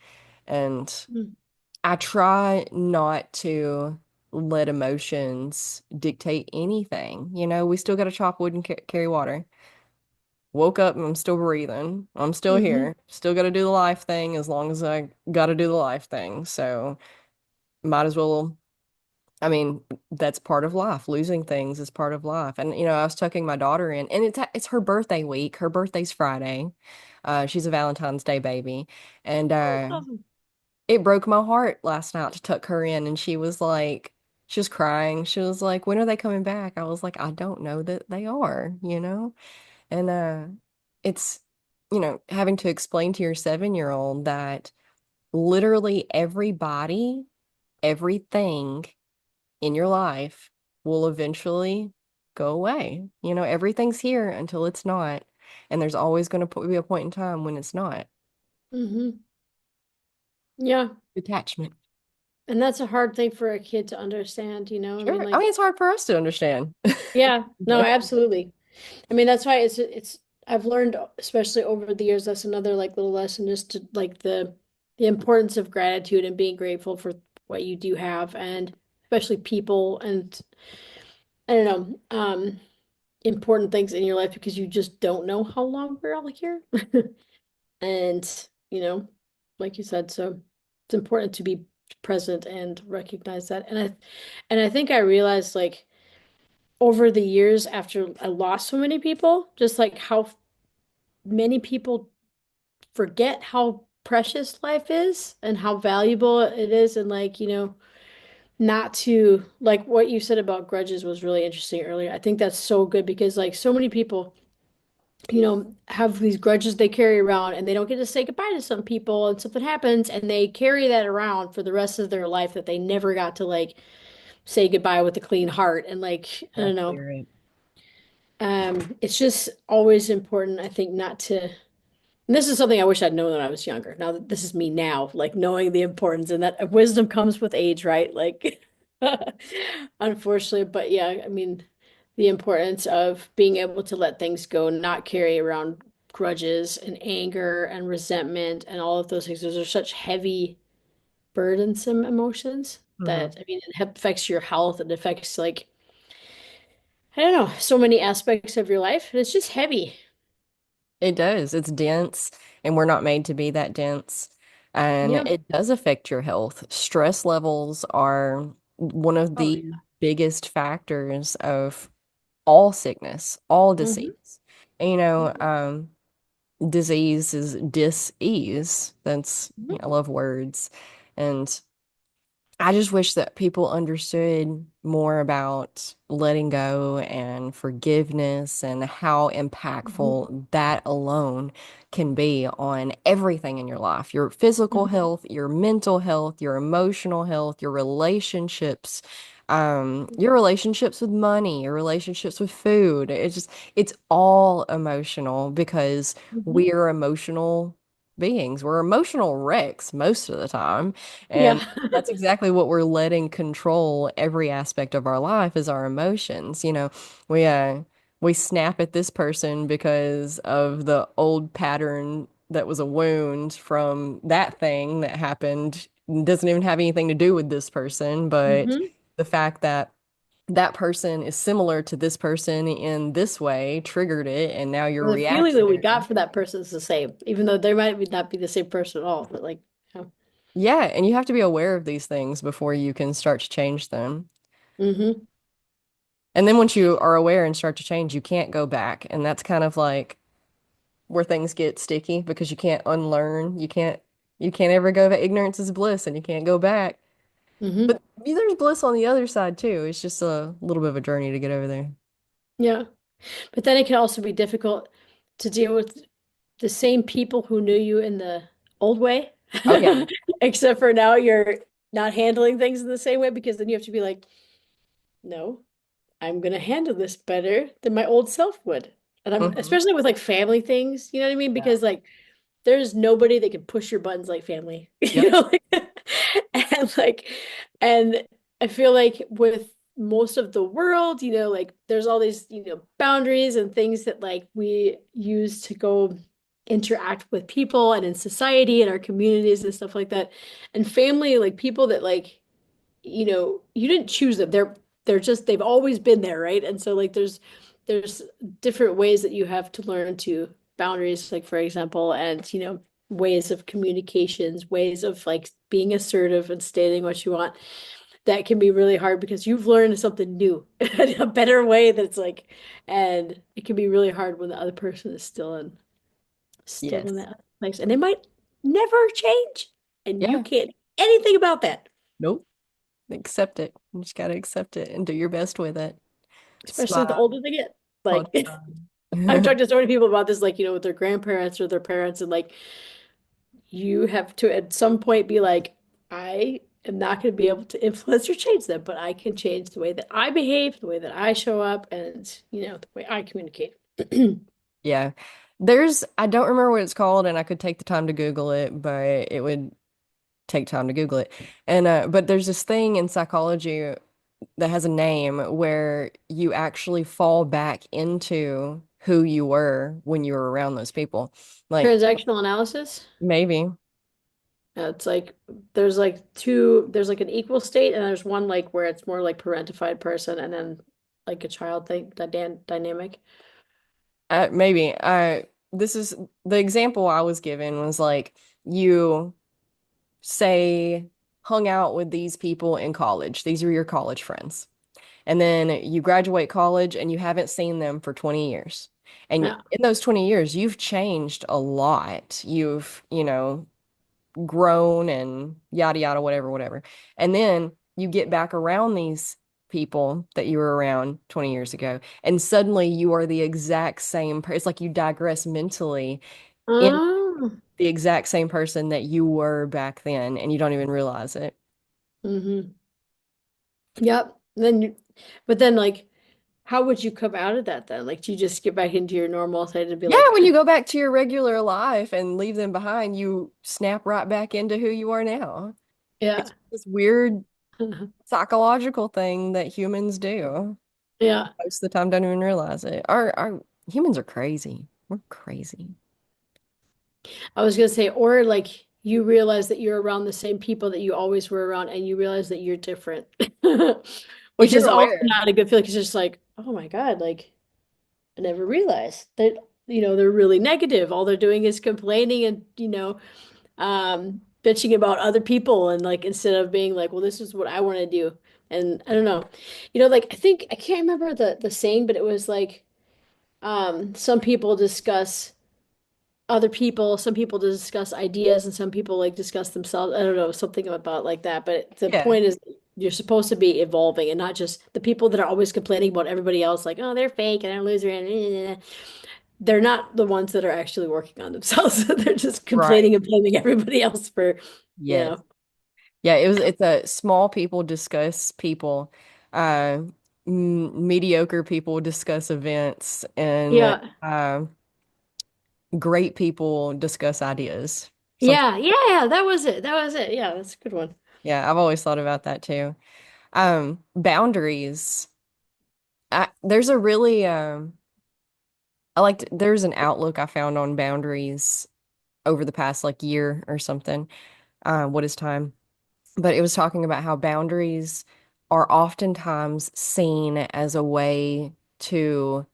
and Mm. I try not to let emotions dictate anything. We still got to chop wood and carry water. Woke up and I'm still breathing. I'm still Hmm. here. Still got to do the life thing as long as I got to do the life thing. So might as well. I mean, that's part of life. Losing things is part of life. And I was tucking my daughter in, and it's her birthday week. Her birthday's Friday. She's a Valentine's Day baby, and Oh, that's awesome. it broke my heart last night to tuck her in, and she was crying. She was like, "When are they coming back?" I was like, "I don't know that they are." And it's, having to explain to your 7-year-old that literally everybody, everything in your life will eventually go away. Everything's here until it's not, and there's always going to be a point in time when it's not. Hmm. Yeah. Detachment. And that's a hard thing for a kid to understand, I mean, Sure. I mean, like, it's hard for us to understand. yeah, no, But absolutely. I mean, that's why I've learned, especially over the years, that's another like little lesson, just to like the importance of gratitude and being grateful for what you do have, and especially people and I don't know, important things in your life because you just don't know how long we're all here. And, you know, like you said, so it's important to be present and recognize that. And I think I realized like over the years after I lost so many people, just like how many people forget how precious life is and how valuable it is. And like, not to like what you said about grudges was really interesting earlier. I think that's so good because like so many people, have these grudges they carry around and they don't get to say goodbye to some people and something happens and they carry that around for the rest of their life that they never got to like say goodbye with a clean heart. And like, I yeah, don't know. clear it. It's just always important, I think, not to. And this is something I wish I'd known when I was younger. Now that this is me now, like knowing the importance and that wisdom comes with age, right? Like, unfortunately, but yeah, I mean, the importance of being able to let things go, not carry around grudges and anger and resentment and all of those things. Those are such heavy, burdensome emotions Mhm. that, I mean, it affects your health. It affects, like, I don't know, so many aspects of your life. And it's just heavy. It does. It's dense, and we're not made to be that dense. And Yeah. it does affect your health. Stress levels are one of Oh, the biggest factors of all sickness, all yeah. Hmm. disease. And, disease is dis-ease. That's, I love words. And I just wish that people understood more about letting go and forgiveness and how Hmm. impactful that alone can be on everything in your life, your physical Hmm. health, your mental health, your emotional health, your relationships with money, your relationships with food. It's all emotional because Hmm. we are emotional beings. We're emotional wrecks most of the time. Yeah. And that's exactly what we're letting control every aspect of our life is our emotions. We uh we snap at this person because of the old pattern that was a wound from that thing that happened. Doesn't even have anything to do with this person, but Hmm. the fact that that person is similar to this person in this way triggered it, and now you're The feeling that we reactionary. got for that person is the same, even though they might not be the same person at all. But like, yeah. Yeah, and you have to be aware of these things before you can start to change them. Hmm. And then once you are aware and start to change, you can't go back. And that's kind of like where things get sticky because you can't unlearn. You can't ever go back. Ignorance is bliss and you can't go back. Hmm. But there's bliss on the other side too. It's just a little bit of a journey to get over there. Yeah. But then it can also be difficult to deal with the same people who knew you in the old way, Oh yeah. except for now you're not handling things in the same way because then you have to be like, no, I'm gonna handle this better than my old self would. And I'm Hmm. especially with like family things, you know what I mean? Yeah. Because like there's nobody that can push your buttons like family, you Yep. know? And like, and I feel like with most of the world, like there's all these, boundaries and things that like we use to go interact with people and in society and our communities and stuff like that. And family, like people that like, you didn't choose them. They're just they've always been there, right? And so like there's different ways that you have to learn to boundaries, like for example, and ways of communications, ways of like being assertive and stating what you want. That can be really hard because you've learned something new, a better way that's like, and it can be really hard when the other person is still in Yes. that place, and they might never change, and you Yeah. can't do anything about that. Nope. Accept it. You just gotta accept it and do your best with it. Especially the Smile older they get. all Like the I've time. talked to so many people about this, like, with their grandparents or their parents, and like you have to at some point be like, I am not going to be able to influence or change them, but I can change the way that I behave, the way that I show up, and the way I communicate. Yeah. I don't remember what it's called, and I could take the time to Google it, but it would take time to Google it. But there's this thing in psychology that has a name where you actually fall back into who you were when you were around those people. Like Transactional analysis. maybe, It's like there's like an equal state, and there's one like where it's more like parentified person, and then like a child thing, that dynamic. maybe, this is the example I was given was like you say hung out with these people in college. These are your college friends. And then you graduate college and you haven't seen them for 20 years. And Yeah. in those 20 years, you've changed a lot. You've grown and yada, yada, whatever, whatever. And then you get back around these people that you were around 20 years ago, and suddenly you are the exact same person. It's like you digress mentally in Oh. the exact same person that you were back then, and you don't even realize it. Hmm. Yep. Then, but then like, how would you come out of that then? Like, do you just get back into your normal state and be Yeah, like, when you go back to your regular life and leave them behind, you snap right back into who you are now. yeah, It's this weird psychological thing that humans do. yeah. Most of the time, don't even realize it. Our humans are crazy. We're crazy. I was gonna say, or like you realize that you're around the same people that you always were around, and you realize that you're different, If which you're is also aware. not a good feeling. It's just like, oh my God, like I never realized that, they're really negative. All they're doing is complaining and, bitching about other people. And like, instead of being like, well, this is what I want to do. And I don't know, like, I think, I can't remember the saying, but it was like, some people discuss other people, some people discuss ideas, and some people like discuss themselves. I don't know, something about like that. But the Yeah, point is, you're supposed to be evolving and not just the people that are always complaining about everybody else, like, oh, they're fake and they're a loser and they're not the ones that are actually working on themselves. They're just right. complaining and blaming everybody else for, you Yes. know. Yeah, it's a small people discuss people. Uh, Mediocre people discuss events, and Yeah. great people discuss ideas. Something. Yeah. Yeah. That was it. That was it. Yeah, that's a good one. Yeah, I've always thought about that too. Boundaries. There's a really there's an outlook I found on boundaries over the past like year or something. What is time? But it was talking about how boundaries are oftentimes seen as a way to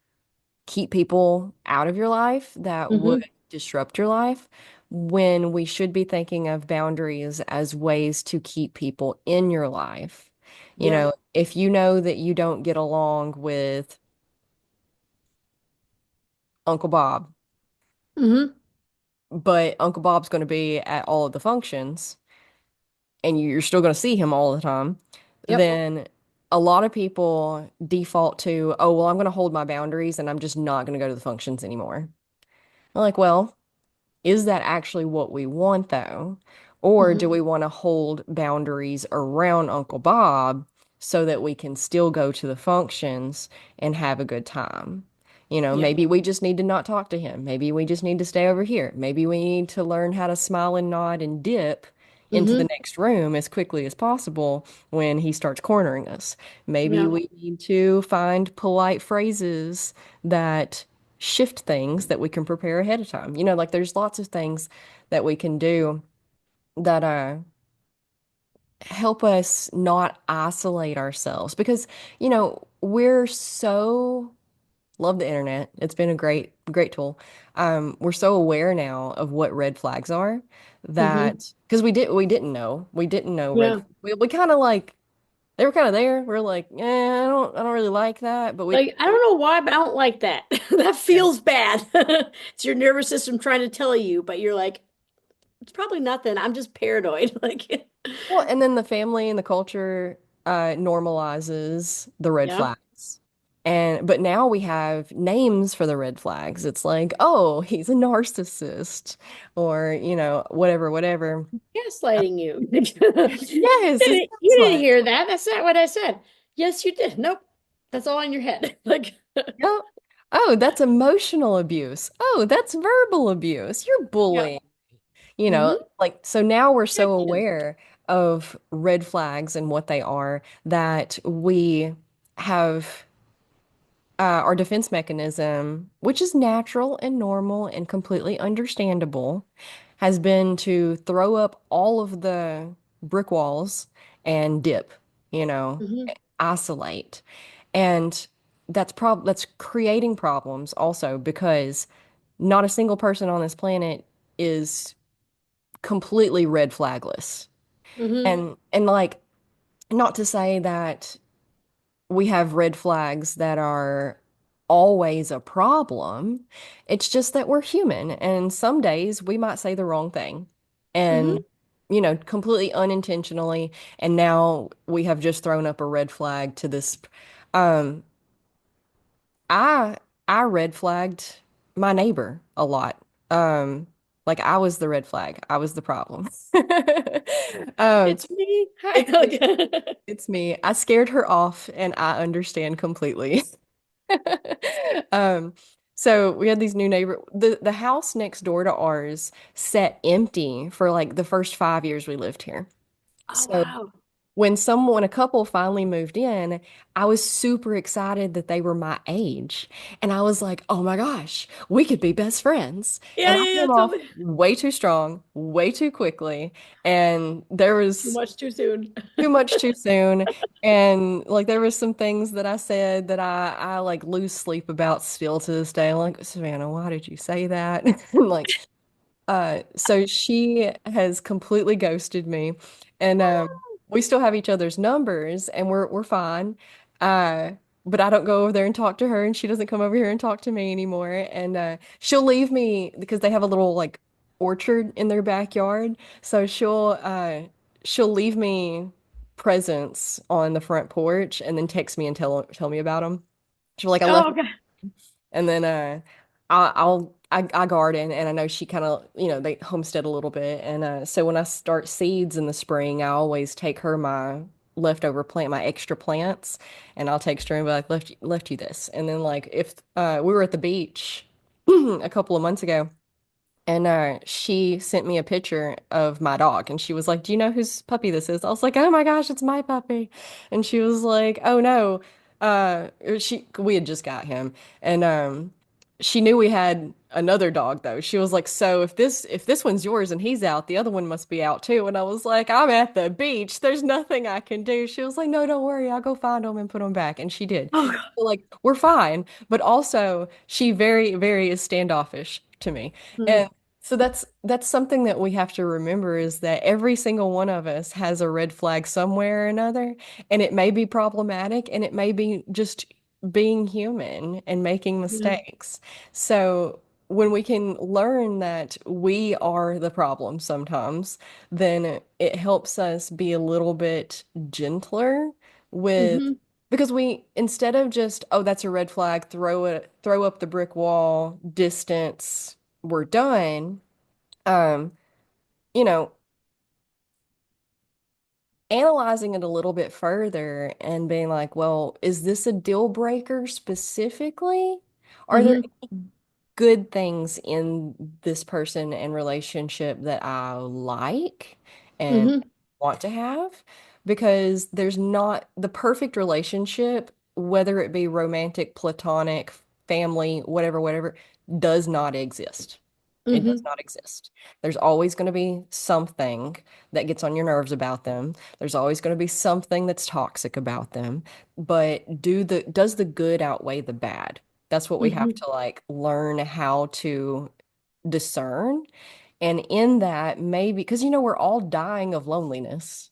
keep people out of your life that would Hmm. disrupt your life, when we should be thinking of boundaries as ways to keep people in your life. You Yeah. know, if you know that you don't get along with Uncle Bob, Hmm. but Uncle Bob's going to be at all of the functions and you're still going to see him all the time, Yep. then a lot of people default to, oh, well, I'm going to hold my boundaries and I'm just not going to go to the functions anymore. I'm like, well, is that actually what we want, though? Or do Hmm. we want to hold boundaries around Uncle Bob so that we can still go to the functions and have a good time? You know, Yeah. maybe we just need to not talk to him. Maybe we just need to stay over here. Maybe we need to learn how to smile and nod and dip into the Hmm. next room as quickly as possible when he starts cornering us. Maybe Yeah. we need to find polite phrases that shift things that we can prepare ahead of time. You know, like there's lots of things that we can do that help us not isolate ourselves because, we're so love the internet. It's been a great tool. We're so aware now of what red flags are Hmm. that because we didn't know Yeah. we kind of like they were kind of there. We're like, yeah, I don't really like that, but we Like, I don't know why, but I don't like that. That yeah. feels bad. It's your nervous system trying to tell you, but you're like, it's probably nothing. I'm just paranoid. Like, Well, and then the family and the culture normalizes the red yeah. flags. But now we have names for the red flags. It's like, oh, he's a narcissist or, whatever. Gaslighting you. Yes, it's You didn't gaslight. hear that. That's not what I said. Yes, you did. Nope. That's all in your head. Like, Yep. Oh, that's emotional abuse. Oh, that's verbal abuse. You're yeah. bullying. Hmm. Like, so now we're so Rejection. aware of red flags and what they are that we have our defense mechanism, which is natural and normal and completely understandable, has been to throw up all of the brick walls and dip, you know, Hmm. isolate. And that's creating problems also because not a single person on this planet is completely red flagless. Hmm. And like not to say that we have red flags that are always a problem. It's just that we're human, and some days we might say the wrong thing Hmm. and, completely unintentionally. And now we have just thrown up a red flag to this. Um, I I red flagged my neighbor a lot. Um, like I was the red flag. I was the problem. Um, It's me. Hi. it's me. It's me. I scared her off, and I understand completely. Um, so we had these new neighbor the house next door to ours sat empty for like the first 5 years we lived here. Oh, So wow. when a couple finally moved in, I was super excited that they were my age. And I was like, oh my gosh, we could be best friends. Yeah, And I yeah, yeah, came off totally. way too strong, way too quickly. And there Too was much too soon. too much too soon. And like there was some things that I said that I like lose sleep about still to this day. Like, Savannah, why did you say that? And like so she has completely ghosted me, and we still have each other's numbers, and we're fine. Uh, but I don't go over there and talk to her, and she doesn't come over here and talk to me anymore. And she'll leave me because they have a little like orchard in their backyard, so she'll leave me presents on the front porch, and then text me and tell me about them. She'll be like, I left. Oh, okay. And then I garden, and I know she kind of, they homestead a little bit. And so when I start seeds in the spring, I always take her my leftover plant, my extra plants, and I'll text her and be like, left you this. And then like if we were at the beach a couple of months ago, and she sent me a picture of my dog, and she was like, "Do you know whose puppy this is?" I was like, "Oh my gosh, it's my puppy." And she was like, "Oh no." We had just got him, and she knew we had another dog though. She was like, "So if this one's yours and he's out, the other one must be out too." And I was like, "I'm at the beach. There's nothing I can do." She was like, "No, don't worry. I'll go find him and put him back." And she did. Oh, God. So, like, we're fine, but also she very, very is standoffish to me. Mm, And so that's something that we have to remember, is that every single one of us has a red flag somewhere or another, and it may be problematic, and it may be just being human and making yeah. mistakes. So when we can learn that we are the problem sometimes, then it helps us be a little bit gentler with, Hmm. because we, instead of just, oh, that's a red flag, throw up the brick wall, distance, we're done. Um, you know, Analyzing it a little bit further and being like, well, is this a deal breaker specifically? Are there Hmm. good things in this person and relationship that I like and Hmm. want to have? Because there's not the perfect relationship, whether it be romantic, platonic, family, whatever, does not exist. It does Hmm. not exist. There's always going to be something that gets on your nerves about them. There's always going to be something that's toxic about them. But does the good outweigh the bad? That's what we have Hmm. to like learn how to discern. And in that, maybe because we're all dying of loneliness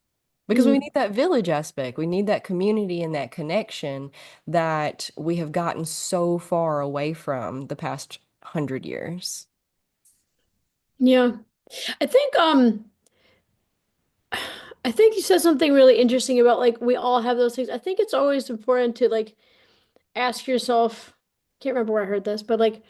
because we Hmm. need that village aspect. We need that community and that connection that we have gotten so far away from the past 100 years. Yeah. I think I think you said something really interesting about like we all have those things. I think it's always important to like ask yourself, can't remember where I heard this, but like,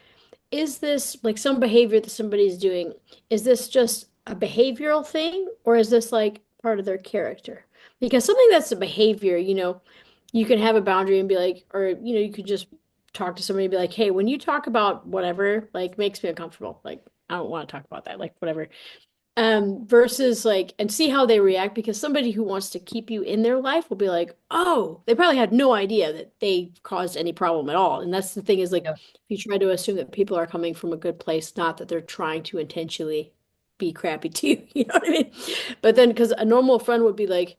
is this like some behavior that somebody's doing? Is this just a behavioral thing or is this like part of their character? Because something that's a behavior, you can have a boundary and be like, or you could just talk to somebody and be like, hey, when you talk about whatever, like makes me uncomfortable. Like, I don't want to talk about that, like whatever. Versus like, and see how they react because somebody who wants to keep you in their life will be like, oh, they probably had no idea that they caused any problem at all. And that's the thing is like, Yep. if you try to assume that people are coming from a good place, not that they're trying to intentionally be crappy to you, you know what I mean? But then, because a normal friend would be like,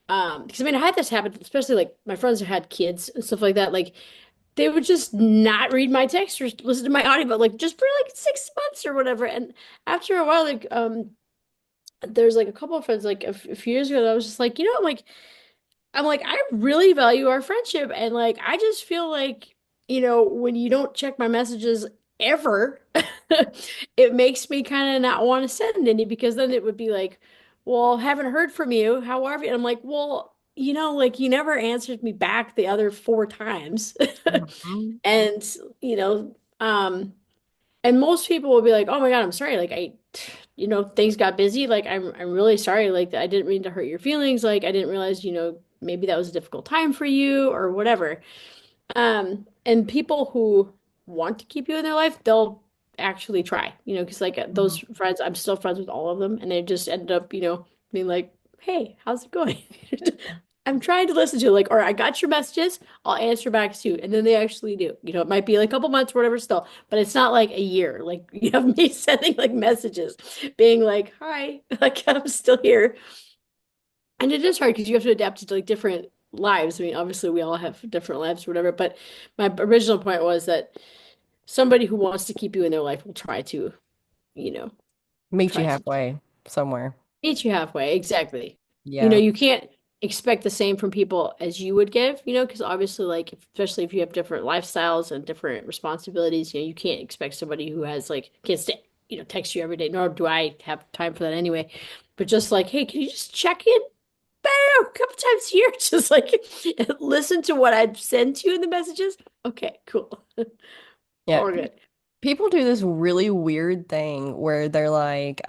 because I mean, I had this happen, especially like my friends who had kids and stuff like that. Like, they would just not read my text or listen to my audio, but like just for like 6 months or whatever. And after a while, like, there's like a couple of friends like a few years ago that I was just like, I'm like, I really value our friendship. And like, I just feel like, when you don't check my messages ever, it makes me kind of not want to send any because then it would be like, well, haven't heard from you. How are you? And I'm like, well, like you never answered me back the other 4 times. Mhm. And, you know, um, and most people will be like, "Oh my God, I'm sorry. Like things got busy. Like I'm really sorry. Like I didn't mean to hurt your feelings. Like I didn't realize, maybe that was a difficult time for you or whatever." And people who want to keep you in their life, they'll actually try, because like those Mhm. friends, I'm still friends with all of them, and they just ended up, being like, "Hey, how's it going?" I'm trying to listen to you, like, or I got your messages, I'll answer back soon. And then they actually do. It might be like a couple months or whatever still, but it's not like a year. Like you have me sending like messages, being like, "Hi, like I'm still here." And it is hard because you have to adapt to like different lives. I mean, obviously we all have different lives or whatever, but my original point was that somebody who wants to keep you in their life will try to, you know, Meet you try to halfway somewhere. meet you halfway. Exactly. Yeah. You can't expect the same from people as you would give, because obviously, like, especially if you have different lifestyles and different responsibilities, you can't expect somebody who has like can't stay, text you every day, nor do I have time for that anyway. But just like, hey, can you just check in a couple times here? Just like listen to what I've sent you in the messages. Okay, cool. Yeah. All good. People do this really weird thing where they're like,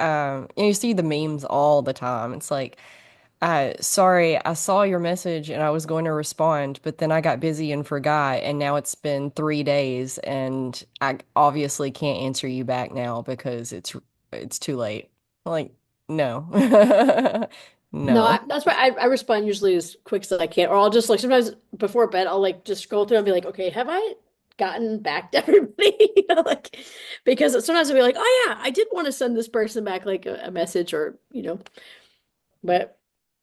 you see the memes all the time. It's like, sorry, I saw your message and I was going to respond, but then I got busy and forgot, and now it's been 3 days and I obviously can't answer you back now because it's too late. Like, no. No, No. that's why I respond usually as quick as I can, or I'll just like sometimes before bed I'll like just scroll through and be like, okay, have I gotten back to everybody? Like because sometimes I'll be like, oh yeah, I did want to send this person back like a message or but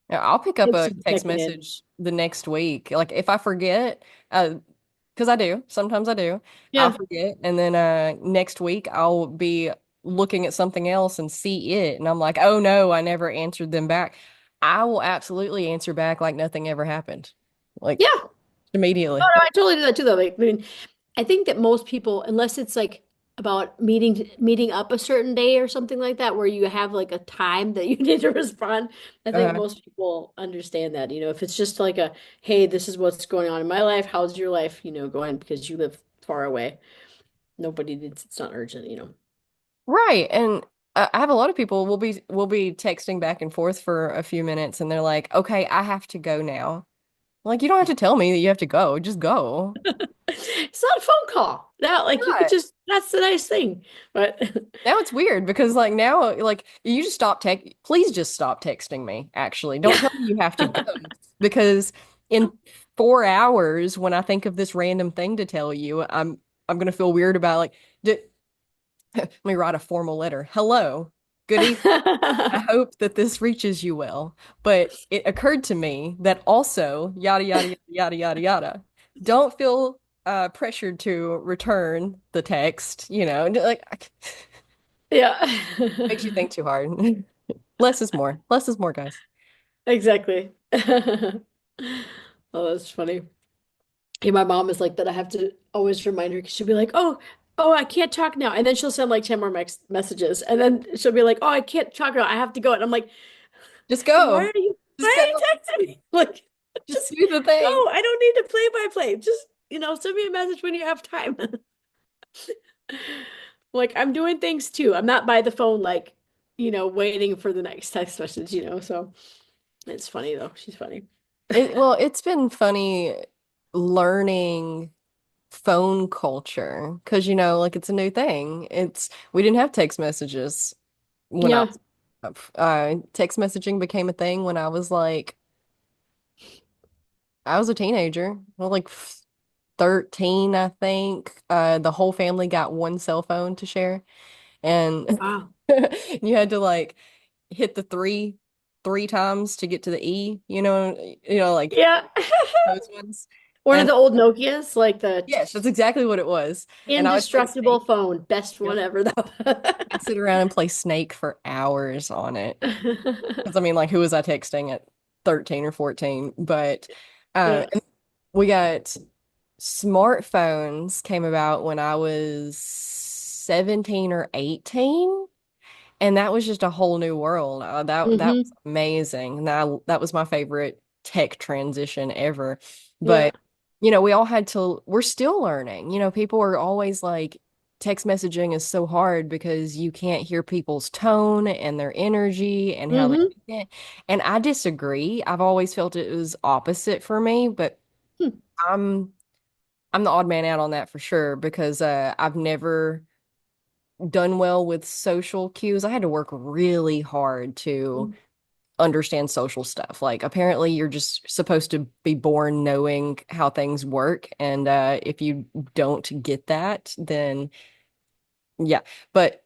Yeah, I'll pick up it's a just text checking in. message the next week. Like if I forget, because I do, sometimes I do, I'll Yeah. forget. And then next week I'll be looking at something else and see it. And I'm like, oh no, I never answered them back. I will absolutely answer back like nothing ever happened. Like Yeah. immediately. Oh no, I totally do that too though. Like, I mean, I think that most people, unless it's like about meeting up a certain day or something like that, where you have like a time that you need to respond, I think Uh, most people understand that. If it's just like a, hey, this is what's going on in my life. How's your life, going because you live far away. Nobody needs, it's not urgent. right. And I have a lot of people will be texting back and forth for a few minutes and they're like, okay, I have to go now. Like you don't have to tell me that you have to go. Just go. It's not a phone call. Now, like you could just, that's the nice thing. But Now it's weird because like now like you just stop please just stop texting me actually. Don't yeah. tell me you have to go because in 4 hours when I think of this random thing to tell you, I'm gonna feel weird about like let me write a formal letter. Hello. Good evening. I hope that this reaches you well. But it occurred to me that also yada yada yada yada yada yada. Don't feel pressured to return the text, like Yeah. makes you think too hard. Less is more. Less is more, guys. Exactly. Oh, that's funny. Yeah, my mom is like that. I have to always remind her because she'll be like, oh, I can't talk now. And then she'll send like 10 more messages. And then she'll be like, oh, I can't talk now. I have to go. And I'm like, Just why go. are you, why Just go. are you texting me? Like, Just just do the thing. go. I don't need to play by play. Just, send me a message when you have time. Like, I'm doing things too. I'm not by the phone, like, waiting for the next text message. So it's funny though. She's funny. It's been funny learning phone culture because like it's a new thing. We didn't have text messages when I Yeah. was text messaging became a thing when I was a teenager. Well, like 13, I think. The whole family got one cell phone to share, and Wow. you had to like hit the three times to get to the E. Like Yeah. those ones. One of And the old Nokias, like the yes, that's exactly what it was. And I would play indestructible Snake. phone. Best one Yep. ever, though. I'd sit around and play Snake for hours on it. Because I mean, like, who was I texting at 13 or 14? But Yeah. and we got smartphones came about when I was 17 or 18. And that was just a whole new world. That was Hmm. amazing. And that was my favorite tech transition ever. Yeah. But we all had to. We're still learning. People are always like, text messaging is so hard because you can't hear people's tone and their energy and how they Hmm. mean it. And I disagree. I've always felt it was opposite for me, but I'm I'm the odd man out on that for sure because I've never done well with social cues. I had to work really hard to understand social stuff. Like apparently you're just supposed to be born knowing how things work, and if you don't get that, then yeah. But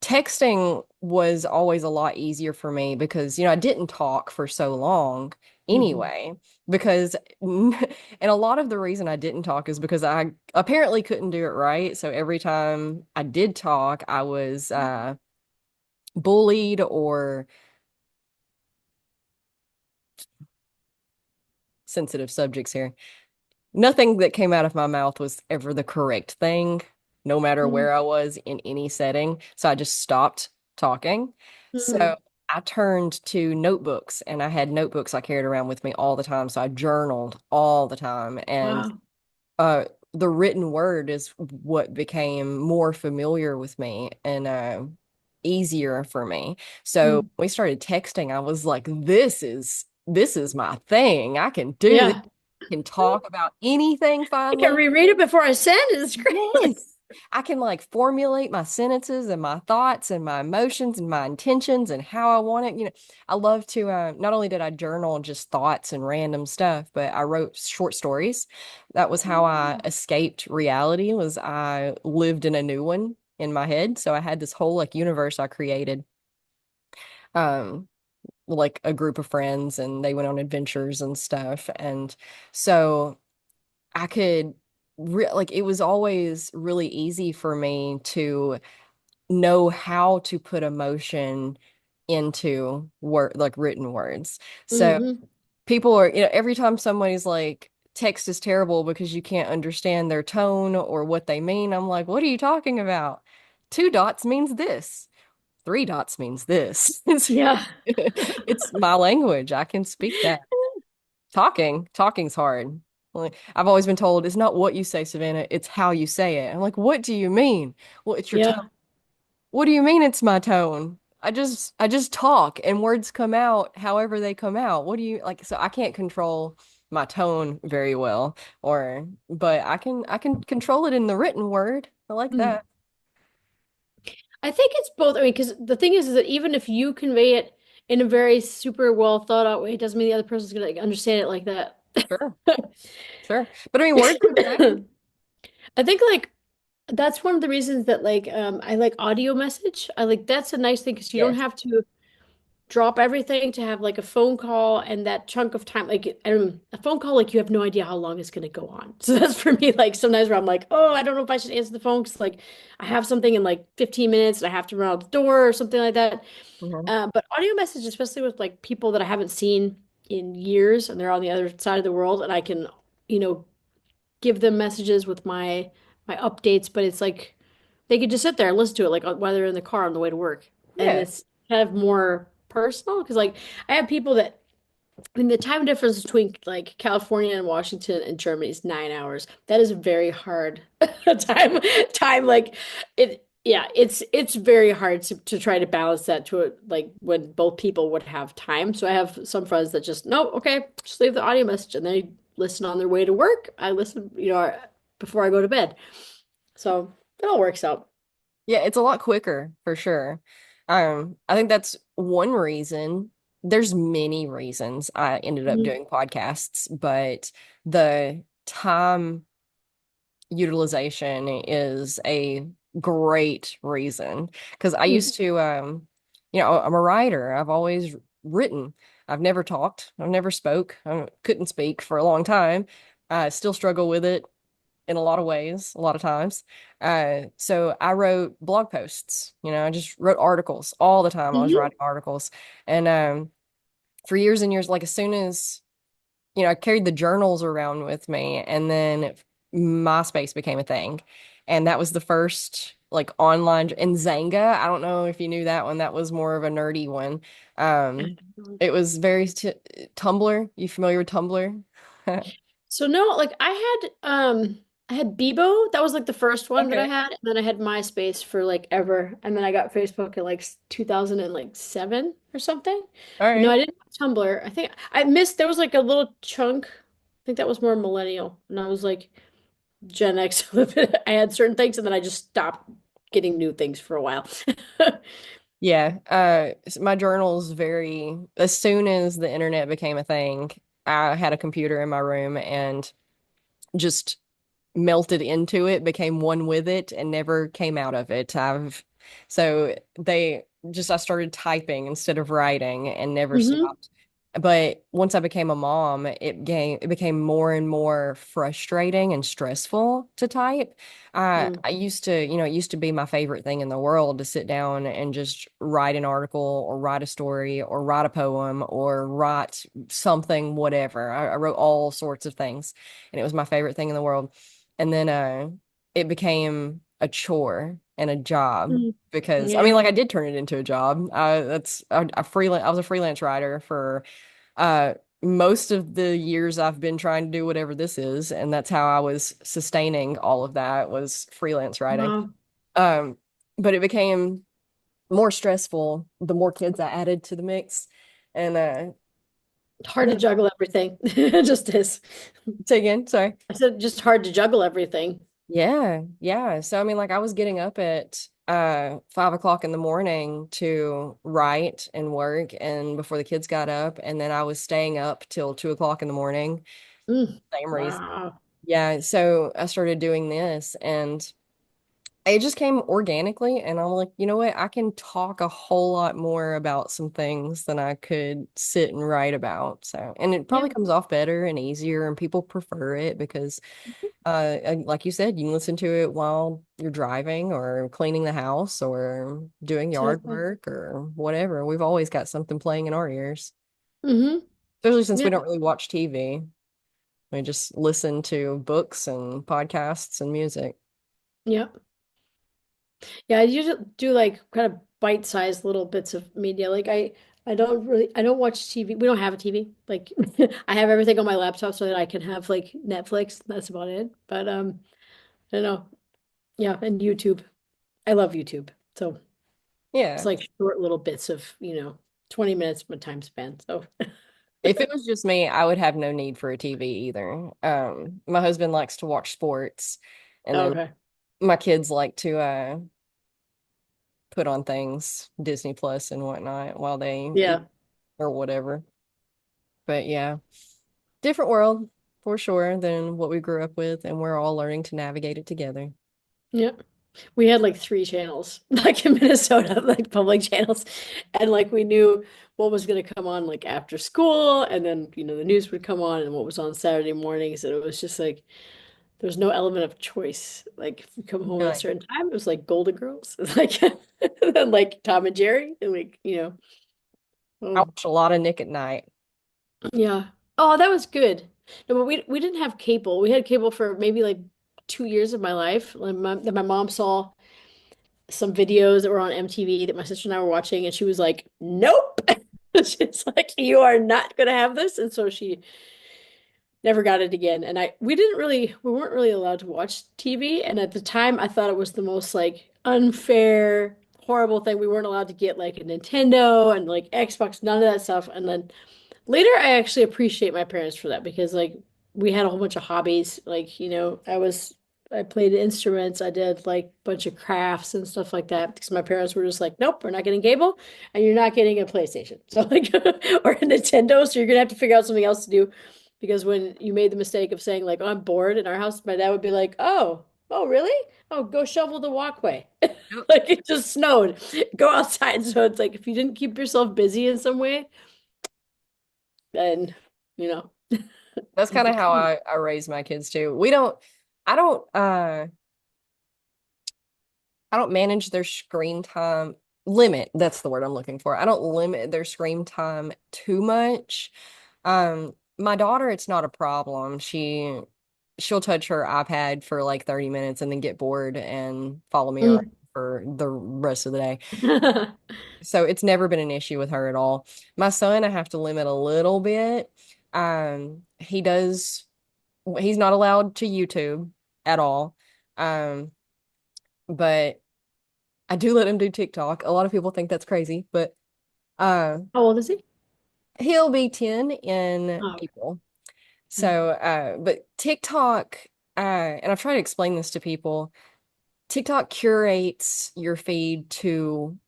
texting was always a lot easier for me because, I didn't talk for so long Mm-hmm. anyway. Because, and a lot of the reason I didn't talk is because I apparently couldn't do it right. So every time I did talk, I was bullied or sensitive subjects here. Nothing that came out of my mouth was ever the correct thing, no matter where I was in any setting. So I just stopped talking. Mm-hmm. So I turned to notebooks and I had notebooks I carried around with me all the time. So I journaled all the time. And Wow. uh, the written word is what became more familiar with me and easier for me. So Mm. we started texting. I was like, this is my thing. I can do this. Yeah. Can talk about anything I can finally. reread it before I send it. It's great. Yes. I can like formulate my sentences and my thoughts and my emotions and my intentions and how I want it. I love to, not only did I journal just thoughts and random stuff, but I wrote short stories. That was how I escaped reality, was I lived in a new one in my head. So I had this whole like universe I created, um, like a group of friends, and they went on adventures and stuff. And so I could like it was always really easy for me to know how to put emotion into word like written words. So Hmm. people are, every time somebody's like text is terrible because you can't understand their tone or what they mean, I'm like, what are you talking about? Two dots means this. Three dots means this. Yeah. It's my language. I can speak that. Talking's hard. Like, I've always been told it's not what you say, Savannah, it's how you say it. I'm like, what do you mean? Well, it's your tone. Yeah. What do you mean it's my tone? I just talk and words come out however they come out. What do you like? So I can't control my tone very well, but I can control it in the written word. I like Mm. that. I think it's both. I mean, because the thing is that even if you convey it in a very super well thought out way, it doesn't mean the other person's gonna like, understand it like that. Sure, sure. But I mean, words are connected. I think like that's one of the reasons that like I like audio message. I like that's a nice thing because you don't Yes. have to drop everything to have like a phone call and that chunk of time like a phone call like you have no idea how long it's going to go on. So that's for me like sometimes where I'm like, oh, I don't know if I should answer the phone because like I have something in like 15 minutes and I have to run out the door or something like that. Hmm. But audio message, especially with like people that I haven't seen in years and they're on the other side of the world and I can, you know, give them messages with my updates, but it's like they could just sit there and listen to it like while they're in the car on the way to work. And Yeah. it's kind of more personal because like I have people that I mean the time difference between like California and Washington and Germany is 9 hours. That is a very hard time like it yeah, it's very hard to try to balance that to it like when both people would have time. So I have some friends that just no, okay, just leave the audio message and they listen on their way to work. I listen, before I go to bed. So it all works out. Yeah, it's a lot quicker for sure. I think that's one reason. There's many reasons I ended up Mhm. doing podcasts, but the time utilization is a great reason because I Mm. used to, I'm a writer. I've always written. I've never talked. I've never spoke. I couldn't speak for a long time. I still struggle with it in a lot of ways, a lot of times. So I wrote blog posts. I just wrote articles all the time. I was Mhm. writing articles, and for years and years, like as soon as I carried the journals around with me, and then MySpace became a thing, and that was the first like online and Zanga. I don't know if you knew that one. That was more of a nerdy one. Um, it was very t Tumblr. You familiar with Tumblr? So no, like I had Bebo. That was like the first one that I Okay. had, and then I had MySpace for like ever, and then I got Facebook in like 2007 or something. All But no, right. I didn't have Tumblr. I think I missed there was like a little chunk. I think that was more millennial, and I was like Gen X. I had certain things and then I just stopped getting new things for a while. Yeah, my journal's very, as soon as the internet became a thing, I had a computer in my room and just melted into it, became one with it, and never came out of it. So I started typing instead of writing and never Hmm. stopped. But once I became a mom, it became more and more frustrating and stressful to type. I used to, it used to be my favorite thing in the world to sit down and just write an article or write a story or write a poem or write something, whatever. I wrote all sorts of things, and it was my favorite thing in the world. And then it became a chore and a job Mm. because I mean, Yeah. like, I did turn it into a job. I was a freelance writer for uh most of the years I've been trying to do whatever this is, and that's how I was sustaining all of that, was freelance writing. Wow. Um, but it became more stressful the more kids I added to the mix. And It's hard to then juggle everything. It just is. say again, sorry. I said just hard to juggle everything. Yeah, yeah. So I mean, like, I was getting up at 5 o'clock in the morning to write and work, and before the kids got up, and then I was staying up till 2 o'clock in the morning. Mm. Same reason. Wow. Yeah. So I started doing this, and it just came organically, and I'm like, you know what? I can talk a whole lot more about some things than I could sit and write about. So, and it Yeah. probably comes off better and easier, and people prefer it because like you said, you can listen to it while you're driving or cleaning the house or doing yard Exactly. work or whatever. We've always got something playing in our ears, Hmm. especially since Yeah. we don't really watch TV. We just listen to books and podcasts and music. Yeah. Yeah, I usually do like kind of bite-sized little bits of media. Like I don't watch TV. We don't have a TV. Like I have everything on my laptop so that I can have like Netflix. That's about it. But I don't know. Yeah, and YouTube. I love YouTube. So it's Yeah. like short little bits of, 20 minutes my time span. So If it was just me, I would have no need for a TV either. My husband likes to watch sports, and then okay. my kids like to put on things, Disney Plus and whatnot, while they eat Yeah. or whatever. But yeah. Different world for sure than what we grew up with, and we're all learning to navigate it together. Yeah. We had like three channels, like in Minnesota, like public channels. And like we knew what was going to come on like after school. And then, the news would come on and what was on Saturday mornings. And it was just like, there was no element of choice. Like if you come home at a Really? certain time, it was like Golden Girls, like, and like Tom and Jerry. And like, I oh, watch a lot of Nick at Night. yeah. Oh, that was good. No, but we didn't have cable. We had cable for maybe like 2 years of my life. Like that my mom saw some videos that were on MTV that my sister and I were watching, and she was like, "Nope." She's like, "You are not gonna have this," and so she never got it again. And we weren't really allowed to watch TV, and at the time, I thought it was the most like unfair, horrible thing. We weren't allowed to get like a Nintendo and like Xbox, none of that stuff. And then later, I actually appreciate my parents for that because like we had a whole bunch of hobbies. Like, I played instruments, I did like a bunch of crafts and stuff like that because my parents were just like, nope, we're not getting cable and you're not getting a PlayStation. So like or a Nintendo, so you're gonna have to figure out something else to do because when you made the mistake of saying like, oh, I'm bored in our house, my dad would be like, oh, really? Oh, go shovel the walkway. Yep. Like it just snowed. Go outside. So it's like if you didn't keep yourself busy in some way, then you know That's you kind of could how I raise my kids too. I don't I don't manage their screen time limit. That's the word I'm looking for. I don't limit their screen time too much. My daughter, it's not a problem. She'll touch her iPad for like 30 minutes and then get bored and follow me around Mm. for the rest of the day. So it's never been an issue with her at all. My son, I have to limit a little bit. He does, he's not allowed to YouTube at all. Um, but I do let him do TikTok. A lot of people think that's crazy, but uh How old is he? he'll be 10 in Oh, April. okay. So but TikTok, and I've tried to explain this to people. TikTok curates your feed to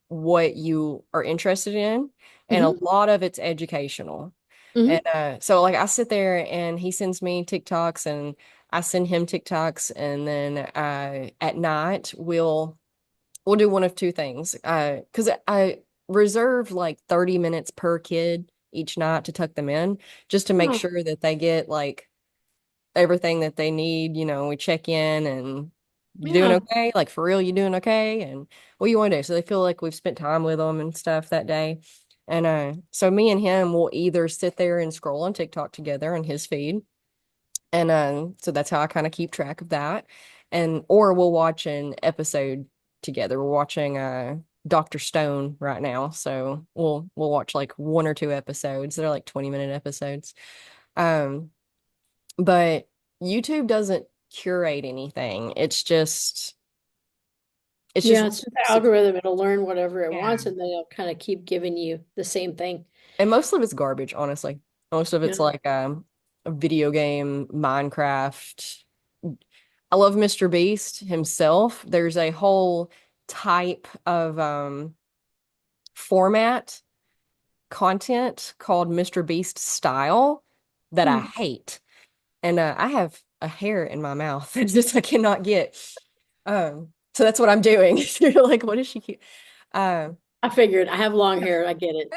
what you are interested in, and a Hmm. lot of it's educational. And Hmm. so like I sit there and he sends me TikToks and I send him TikToks, and then at night we'll do one of two things. Because I reserve like 30 minutes per kid each night to tuck them in, just to make Oh, sure that they get like everything that they need. We check in and you doing yeah. okay? Like for real, you doing okay? And what you want to do? So they feel like we've spent time with them and stuff that day. And so me and him will either sit there and scroll on TikTok together on his feed. And so that's how I kind of keep track of that. And or we'll watch an episode together. We're watching Dr. Stone right now. So we'll watch like one or two episodes. They're like 20-minute episodes. Um, but YouTube doesn't curate anything. It's just Yeah, it's just the sug- algorithm. It'll learn whatever it yeah. wants, and then it'll kind of keep giving you the same thing. And most of it's garbage, honestly. Most of it's Yeah. like a video game, Minecraft. I love Mr. Beast himself. There's a whole type of format content called Mr. Beast style that I Hmm. hate. And I have a hair in my mouth. It's just I cannot get. So that's what I'm doing. You're like, what is she? Uh, I figured I have long hair. I get it.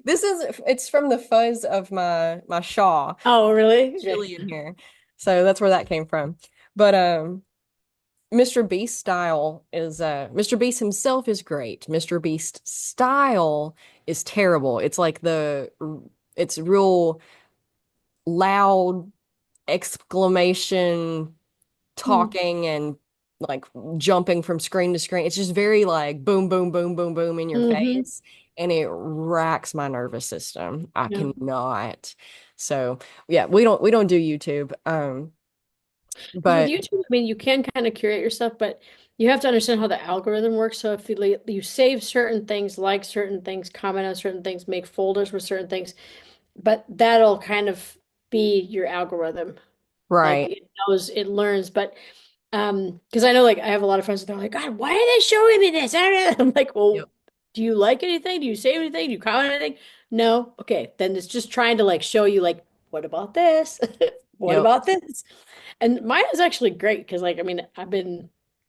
it's from the fuzz of my shaw. Oh, really? Okay. Chili in here. So that's where that came from. But Mr. Beast style is Mr. Beast himself is great. Mr. Beast style is terrible. It's real loud exclamation Hmm. talking and like jumping from screen to screen. It's just very like boom, boom, boom, boom, boom in your Hmm. face. And it racks my nervous system. I Yeah. cannot. So yeah, we don't do YouTube. Because with But YouTube, I mean, you can kind of curate your stuff, but you have to understand how the algorithm works. So if you save certain things, like certain things, comment on certain things, make folders with certain things, but that'll kind of be your algorithm. Like right. it knows, it learns. But because I know like I have a lot of friends that are like, God, why are they showing me this? I don't know. I'm like, Yep. well, do you like anything? Do you save anything? Do you comment on anything? No. Okay, then it's just trying to like show you like, what about this? What Yep. about this? And mine is actually great because like I mean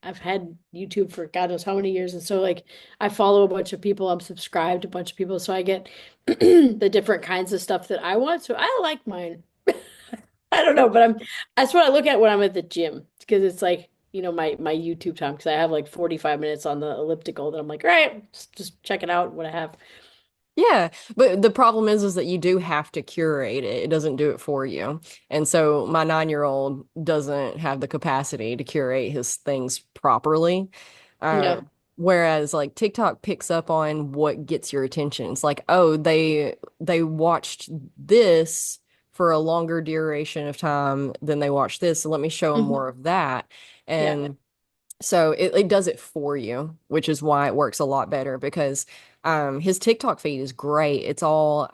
I've had YouTube for God knows how many years, and so like I follow a bunch of people, I'm subscribed to a bunch of people, so I get the different kinds of stuff that I want. So I like mine. I don't know, Yep. but that's what I look at when I'm at the gym because it's like, my YouTube time because I have like 45 minutes on the elliptical that I'm like, all right, just check it out what I have. Yeah, but the problem is that you do have to curate it. It doesn't do it for you. And so my 9-year-old doesn't have the capacity to curate his things properly. Uh, Yeah. whereas like TikTok picks up on what gets your attention. It's like, oh, they watched this for a longer duration of time than they watched this. So let me show them Hmm. more of that. Yeah. And so it does it for you, which is why it works a lot better because his TikTok feed is great. It's all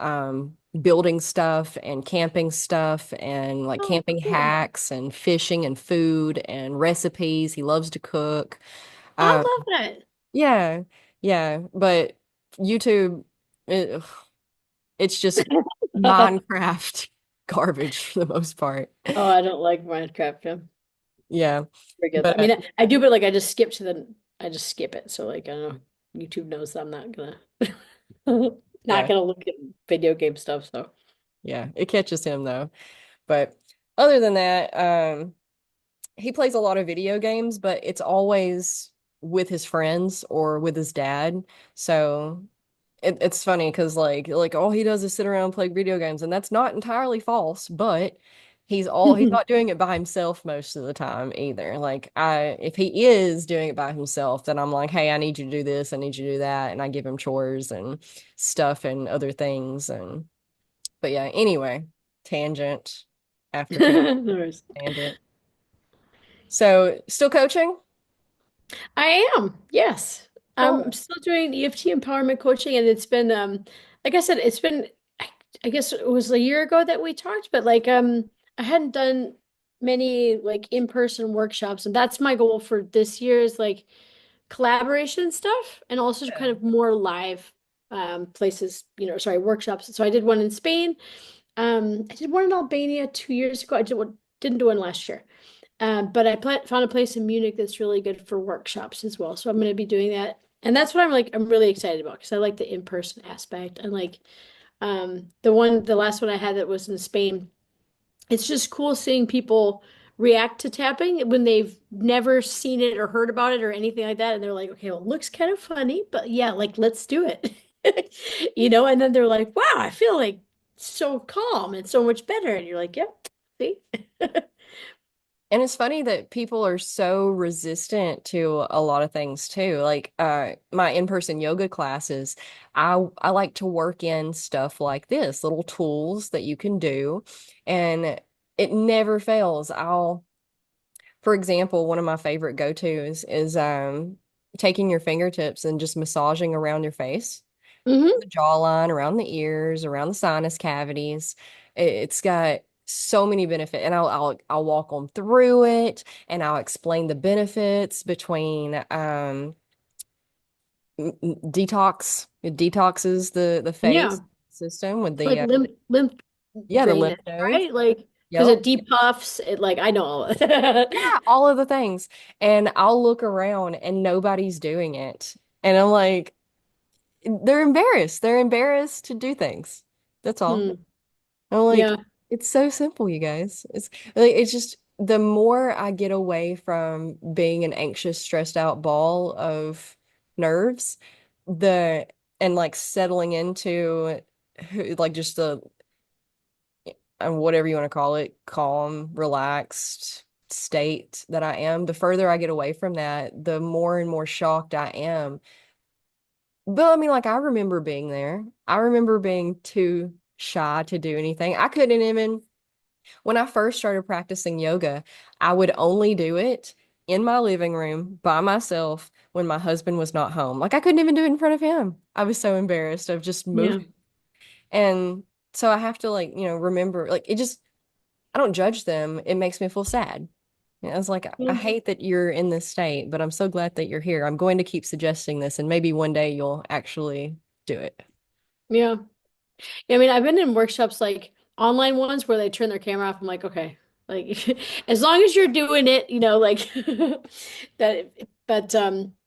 building stuff and camping stuff and like Oh, camping cool. hacks and fishing and food and recipes. He loves to cook. I Um, love that. yeah, yeah, but YouTube, it, it's just Minecraft garbage for the most part. Oh, I don't like Minecraft. Yeah. Yeah, Very good. but I mean, I do, but like I just skip it. So like I don't know. YouTube knows that I'm not gonna not yeah, gonna look at video game stuff. So yeah, it catches him though. But other than that, he plays a lot of video games, but it's always with his friends or with his dad. So it's funny because like all he does is sit around and play video games, and that's not entirely false, but he's not doing it by himself most of the time either. Like I if he is doing it by himself, then I'm like, hey, I need you to do this, I need you to do that, and I give him chores and stuff and other things. And but yeah, anyway, tangent after tangent. No worries. Tangent. So, still coaching? I am, yes. I'm Cool. still doing EFT empowerment coaching, and it's been like I said, it's been I guess it was a year ago that we talked, but like I hadn't done many like in-person workshops, and that's my goal for this year is like collaboration stuff and also kind of more live places, sorry, workshops. So I did one in Spain. I did one in Albania 2 years ago. I didn't do one last year. But I found a place in Munich that's really good for workshops as well. So I'm going to be doing that. And that's what I'm really excited about because I like the in-person aspect. And like the last one I had that was in Spain, it's just cool seeing people react to tapping when they've never seen it or heard about it or anything like that. And they're like, okay, well, it looks kind of funny, but yeah, like let's do it. And then they're like, wow, I feel like so calm and so much better. And you're like, yep, see? And it's funny that people are so resistant to a lot of things too. Like my in-person yoga classes, I like to work in stuff like this, little tools that you can do, and it never fails. For example, one of my favorite go-tos is taking your fingertips and just massaging around your face, Hmm. the jawline, around the ears, around the sinus cavities. It's got so many benefits, and I'll walk them through it, and I'll explain the benefits between detox. It detoxes the Yeah. face system with Like the lymph yeah, the lymph drainage, nodes. right? Like because Yep. it depuffs it, like I know all of Yeah, it. all of the things. And I'll look around and nobody's doing it. And I'm like, they're embarrassed. They're embarrassed to do things. That's all. Hmm. I'm like, Yeah. it's so simple, you guys. It's just the more I get away from being an anxious, stressed out ball of nerves, the and like settling into like just the whatever you want to call it, calm, relaxed state that I am, the further I get away from that, the more and more shocked I am. But I mean, like, I remember being there. I remember being too shy to do anything. I couldn't even, when I first started practicing yoga, I would only do it in my living room by myself when my husband was not home. Like, I couldn't even do it in front of him. I was so embarrassed of just Yeah. moving. And so I have to, like, remember, like, it just, I don't judge them. It makes me feel sad. I was like, I Yeah. hate that you're in this state, but I'm so glad that you're here. I'm going to keep suggesting this, and maybe one day you'll actually do it. Yeah. I mean, I've been in workshops like online ones where they turn their camera off. I'm like, okay, like as long as you're doing it, like that. But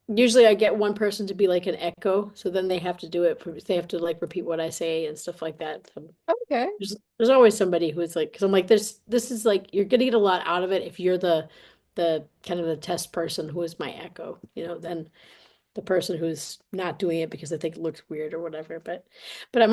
usually I get one person to be like an echo, so then they have to do it. They have to like repeat what I say and stuff like that. So Okay. there's always somebody who is like, because I'm like, this is like you're gonna get a lot out of it if you're the kind of the test person who is my echo, then the person who's not doing it because they think it looks weird or whatever. But I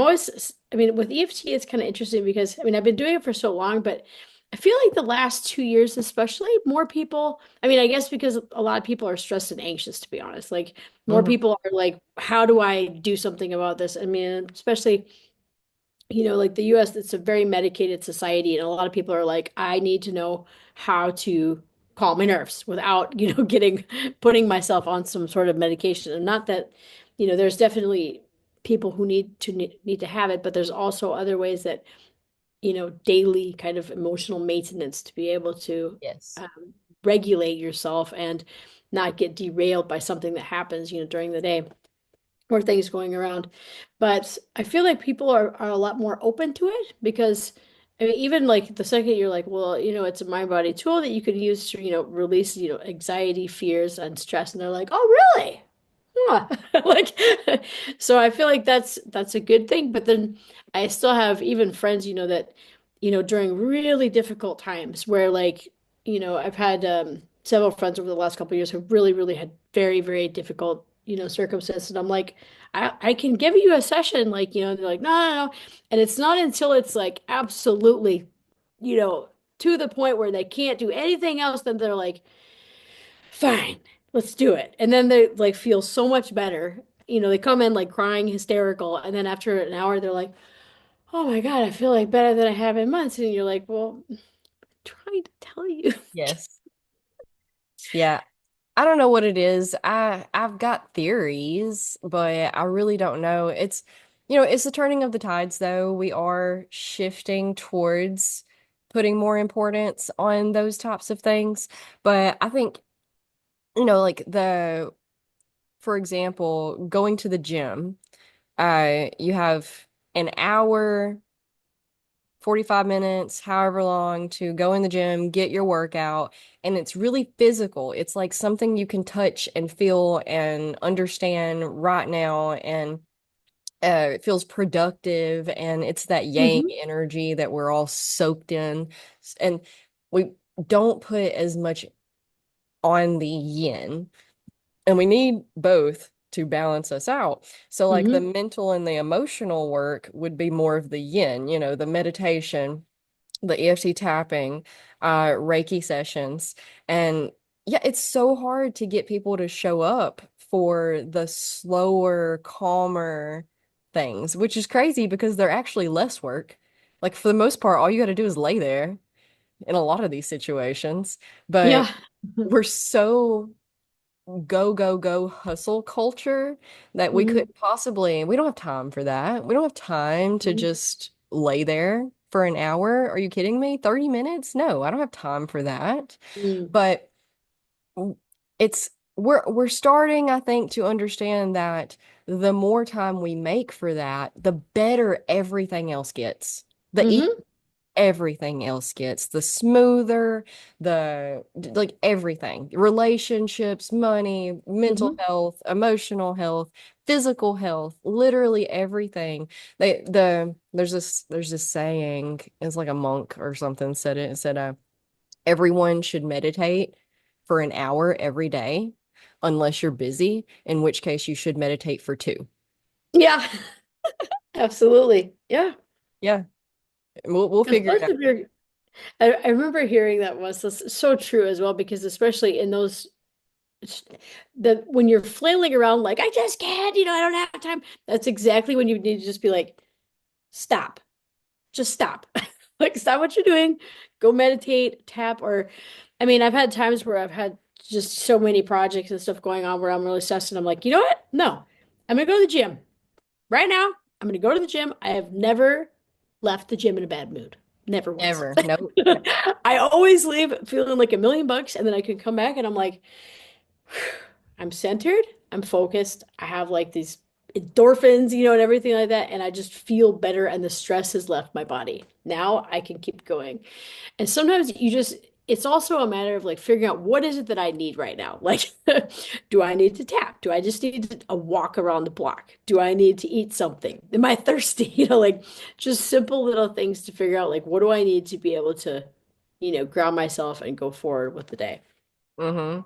mean, with EFT, it's kind of interesting because I mean, I've been doing it for so long, but I feel like the last 2 years, especially, more people, I mean, I guess because a lot of people are stressed and anxious, to be honest. Like more Hmm. people are like, how do I do something about this? I mean, especially like the US, it's a very medicated society, and a lot of people are like, I need to know how to calm my nerves without, putting myself on some sort of medication. And not that, there's definitely people who need to have it, but there's also other ways that, daily kind of emotional maintenance to be able to Yes. regulate yourself and not get derailed by something that happens, during the day or things going around. But I feel like people are a lot more open to it because I mean, even like the second you're like, well, it's a mind body tool that you could use to, release, anxiety, fears, and stress. And they're like, oh, really? Huh. Like, so I feel like that's a good thing. But then I still have even friends, that, during really difficult times where like, I've had several friends over the last couple of years who really, really had very, very difficult, circumstances. And I'm like, I can give you a session, like, they're like, no, no, no. And it's not until it's like absolutely, you know, to the point where they can't do anything else, then they're like, fine, let's do it. And then they like feel so much better. They come in like crying, hysterical, and then after an hour, they're like, "Oh my God, I feel like better than I have in months." And you're like, "Well, I'm trying to tell you." Yes. Yeah. I don't know what it is. I've got theories, but I really don't know. It's the turning of the tides though. We are shifting towards putting more importance on those types of things. But I think, like for example, going to the gym, you have an hour, 45 minutes, however long to go in the gym, get your workout, and it's really physical. It's like something you can touch and feel and understand right now, and it feels productive, and it's that yang Hmm. energy that we're all soaked in. And we don't put as much on the yin, and we need both to balance us out. So, like the Hmm. mental and the emotional work would be more of the yin, the meditation, the EFT tapping, Reiki sessions. And yeah, it's so hard to get people to show up for the slower, calmer things, which is crazy because they're actually less work. Like for the most part, all you got to do is lay there in a lot of these situations. But Yeah. we're so go, go, go hustle culture that Hmm. we don't have time for that. We don't have time to Hmm. just lay there for an hour. Are you kidding me? 30 minutes? No, I don't have time for that. Mm. But it's we're starting, I think, to understand that the more time we make for that, the better everything else gets. Hmm. Everything else gets, the smoother, like everything, relationships, money, mental Hmm. health, emotional health, physical health, literally everything. There's this saying, it's like a monk or something said it. It said, everyone should meditate for an hour every day unless you're busy, in which case you should meditate for two. Yeah, absolutely. Yeah. Yeah, we'll Because figure it both out. of your, I remember hearing that once. That's so true as well, because especially in those, the when you're flailing around like, I just can't, I don't have time. That's exactly when you need to just be like, stop, just stop. Like, stop what you're doing, go meditate, tap, or, I mean, I've had times where I've had just so many projects and stuff going on where I'm really stressed and I'm like, you know what? No, I'm gonna go to the gym. Right now, I'm going to go to the gym. I have never left the gym in a bad mood. Never once. Never. Nope. I always leave feeling like $1 million, and then I can come back and I'm like, I'm centered, I'm focused, I have like these endorphins, and everything like that, and I just feel better, and the stress has left my body. Now I can keep going. And sometimes it's also a matter of like figuring out what is it that I need right now. Like, do I need to tap? Do I just need a walk around the block? Do I need to eat something? Am I thirsty? Like just simple little things to figure out like what do I need to be able to, ground myself and go forward with the day. Mm-hmm.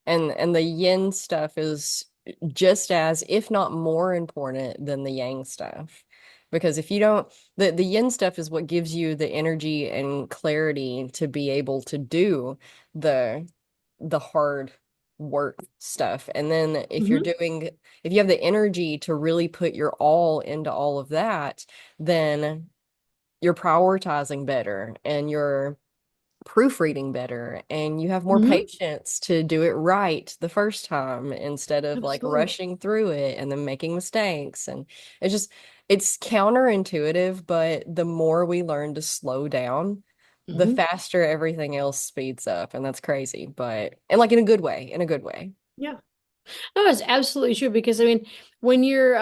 And the yin stuff is just as, if not more important than the yang stuff. Because if you don't, the yin stuff is what gives you the energy and clarity to be able to do the the hard work stuff. And then Hmm. if you have the energy to really put your all into all of that, then you're prioritizing better, and you're proofreading better, and you have more Hmm. patience to do it right the first time instead of like Absolutely. rushing through it and then making mistakes. And it's just it's counterintuitive, but the more we learn to slow down, the Hmm. faster everything else speeds up. And that's crazy, but and like in a good way, in a good way. Yeah. No, it's absolutely true because I mean, when you're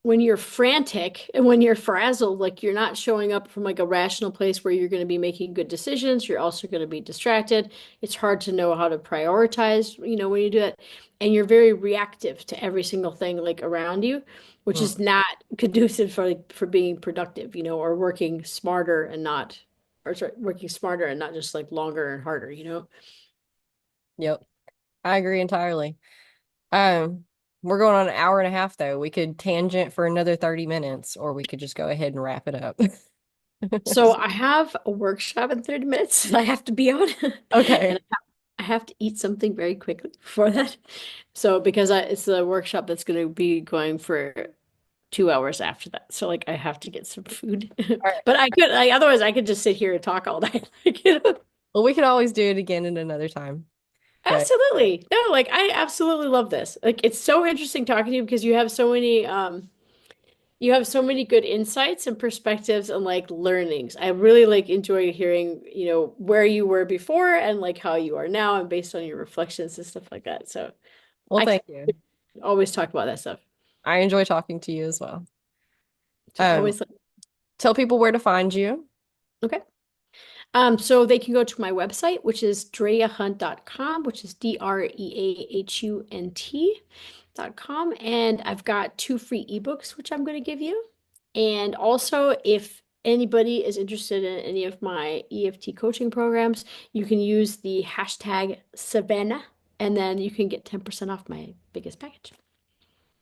when you're frantic and when you're frazzled, like you're not showing up from like a rational place where you're going to be making good decisions. You're also going to be distracted. It's hard to know how to prioritize, when you do that. And you're very reactive to every single thing like around you, which Mm. is not conducive for like for being productive, or working smarter and not, or sorry, working smarter and not just like longer and harder. Yep, I agree entirely. um we're going on an hour and a half though. We could tangent for another 30 minutes, or we could just go ahead and wrap it up. So I have a workshop in 30 minutes that I have to be on, and Okay. I have to eat something very quickly before that. So because it's a workshop that's going to be going for 2 hours after that. So like I have to get some food. All right. But otherwise I could just sit here and talk all day. Like. Well, we could always do it again at another time. But Absolutely. No, like I absolutely love this. Like it's so interesting talking to you because you have so many You have so many good insights and perspectives and like learnings. I really like enjoy hearing, where you were before and like how you are now and based on your reflections and stuff like that. So Well, I can thank you. always talk about that stuff. I enjoy talking to you as well. So Um, always tell people where to find you. okay. So they can go to my website, which is dreahunt.com, which is DREAHUNT.com. And I've got two free ebooks, which I'm going to give you. And also, if anybody is interested in any of my EFT coaching programs, you can use the hashtag Savannah, and then you can get 10% off my biggest package.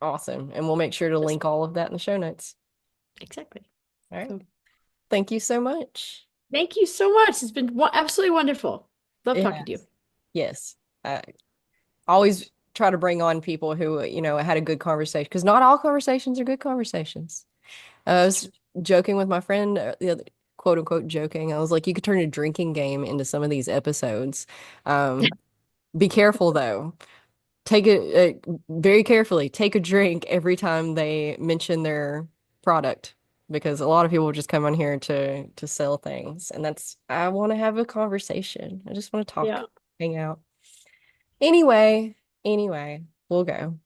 Awesome. And we'll make sure to Yes, link all of that in the show notes. exactly. All right. So Thank you so much. thank you so much. It's been absolutely wonderful. Love It talking to you. has. Yes. I always try to bring on people who, had a good conversation because not all conversations are good conversations. I It's was true. joking with my friend the other quote unquote joking. I was like, you could turn a drinking game into some of these episodes. Be careful though. Take it very carefully. Take a drink every time they mention their product because a lot of people just come on here to sell things, and that's I want to have a conversation. I just want to talk, Yeah. hang out. Anyway, we'll go.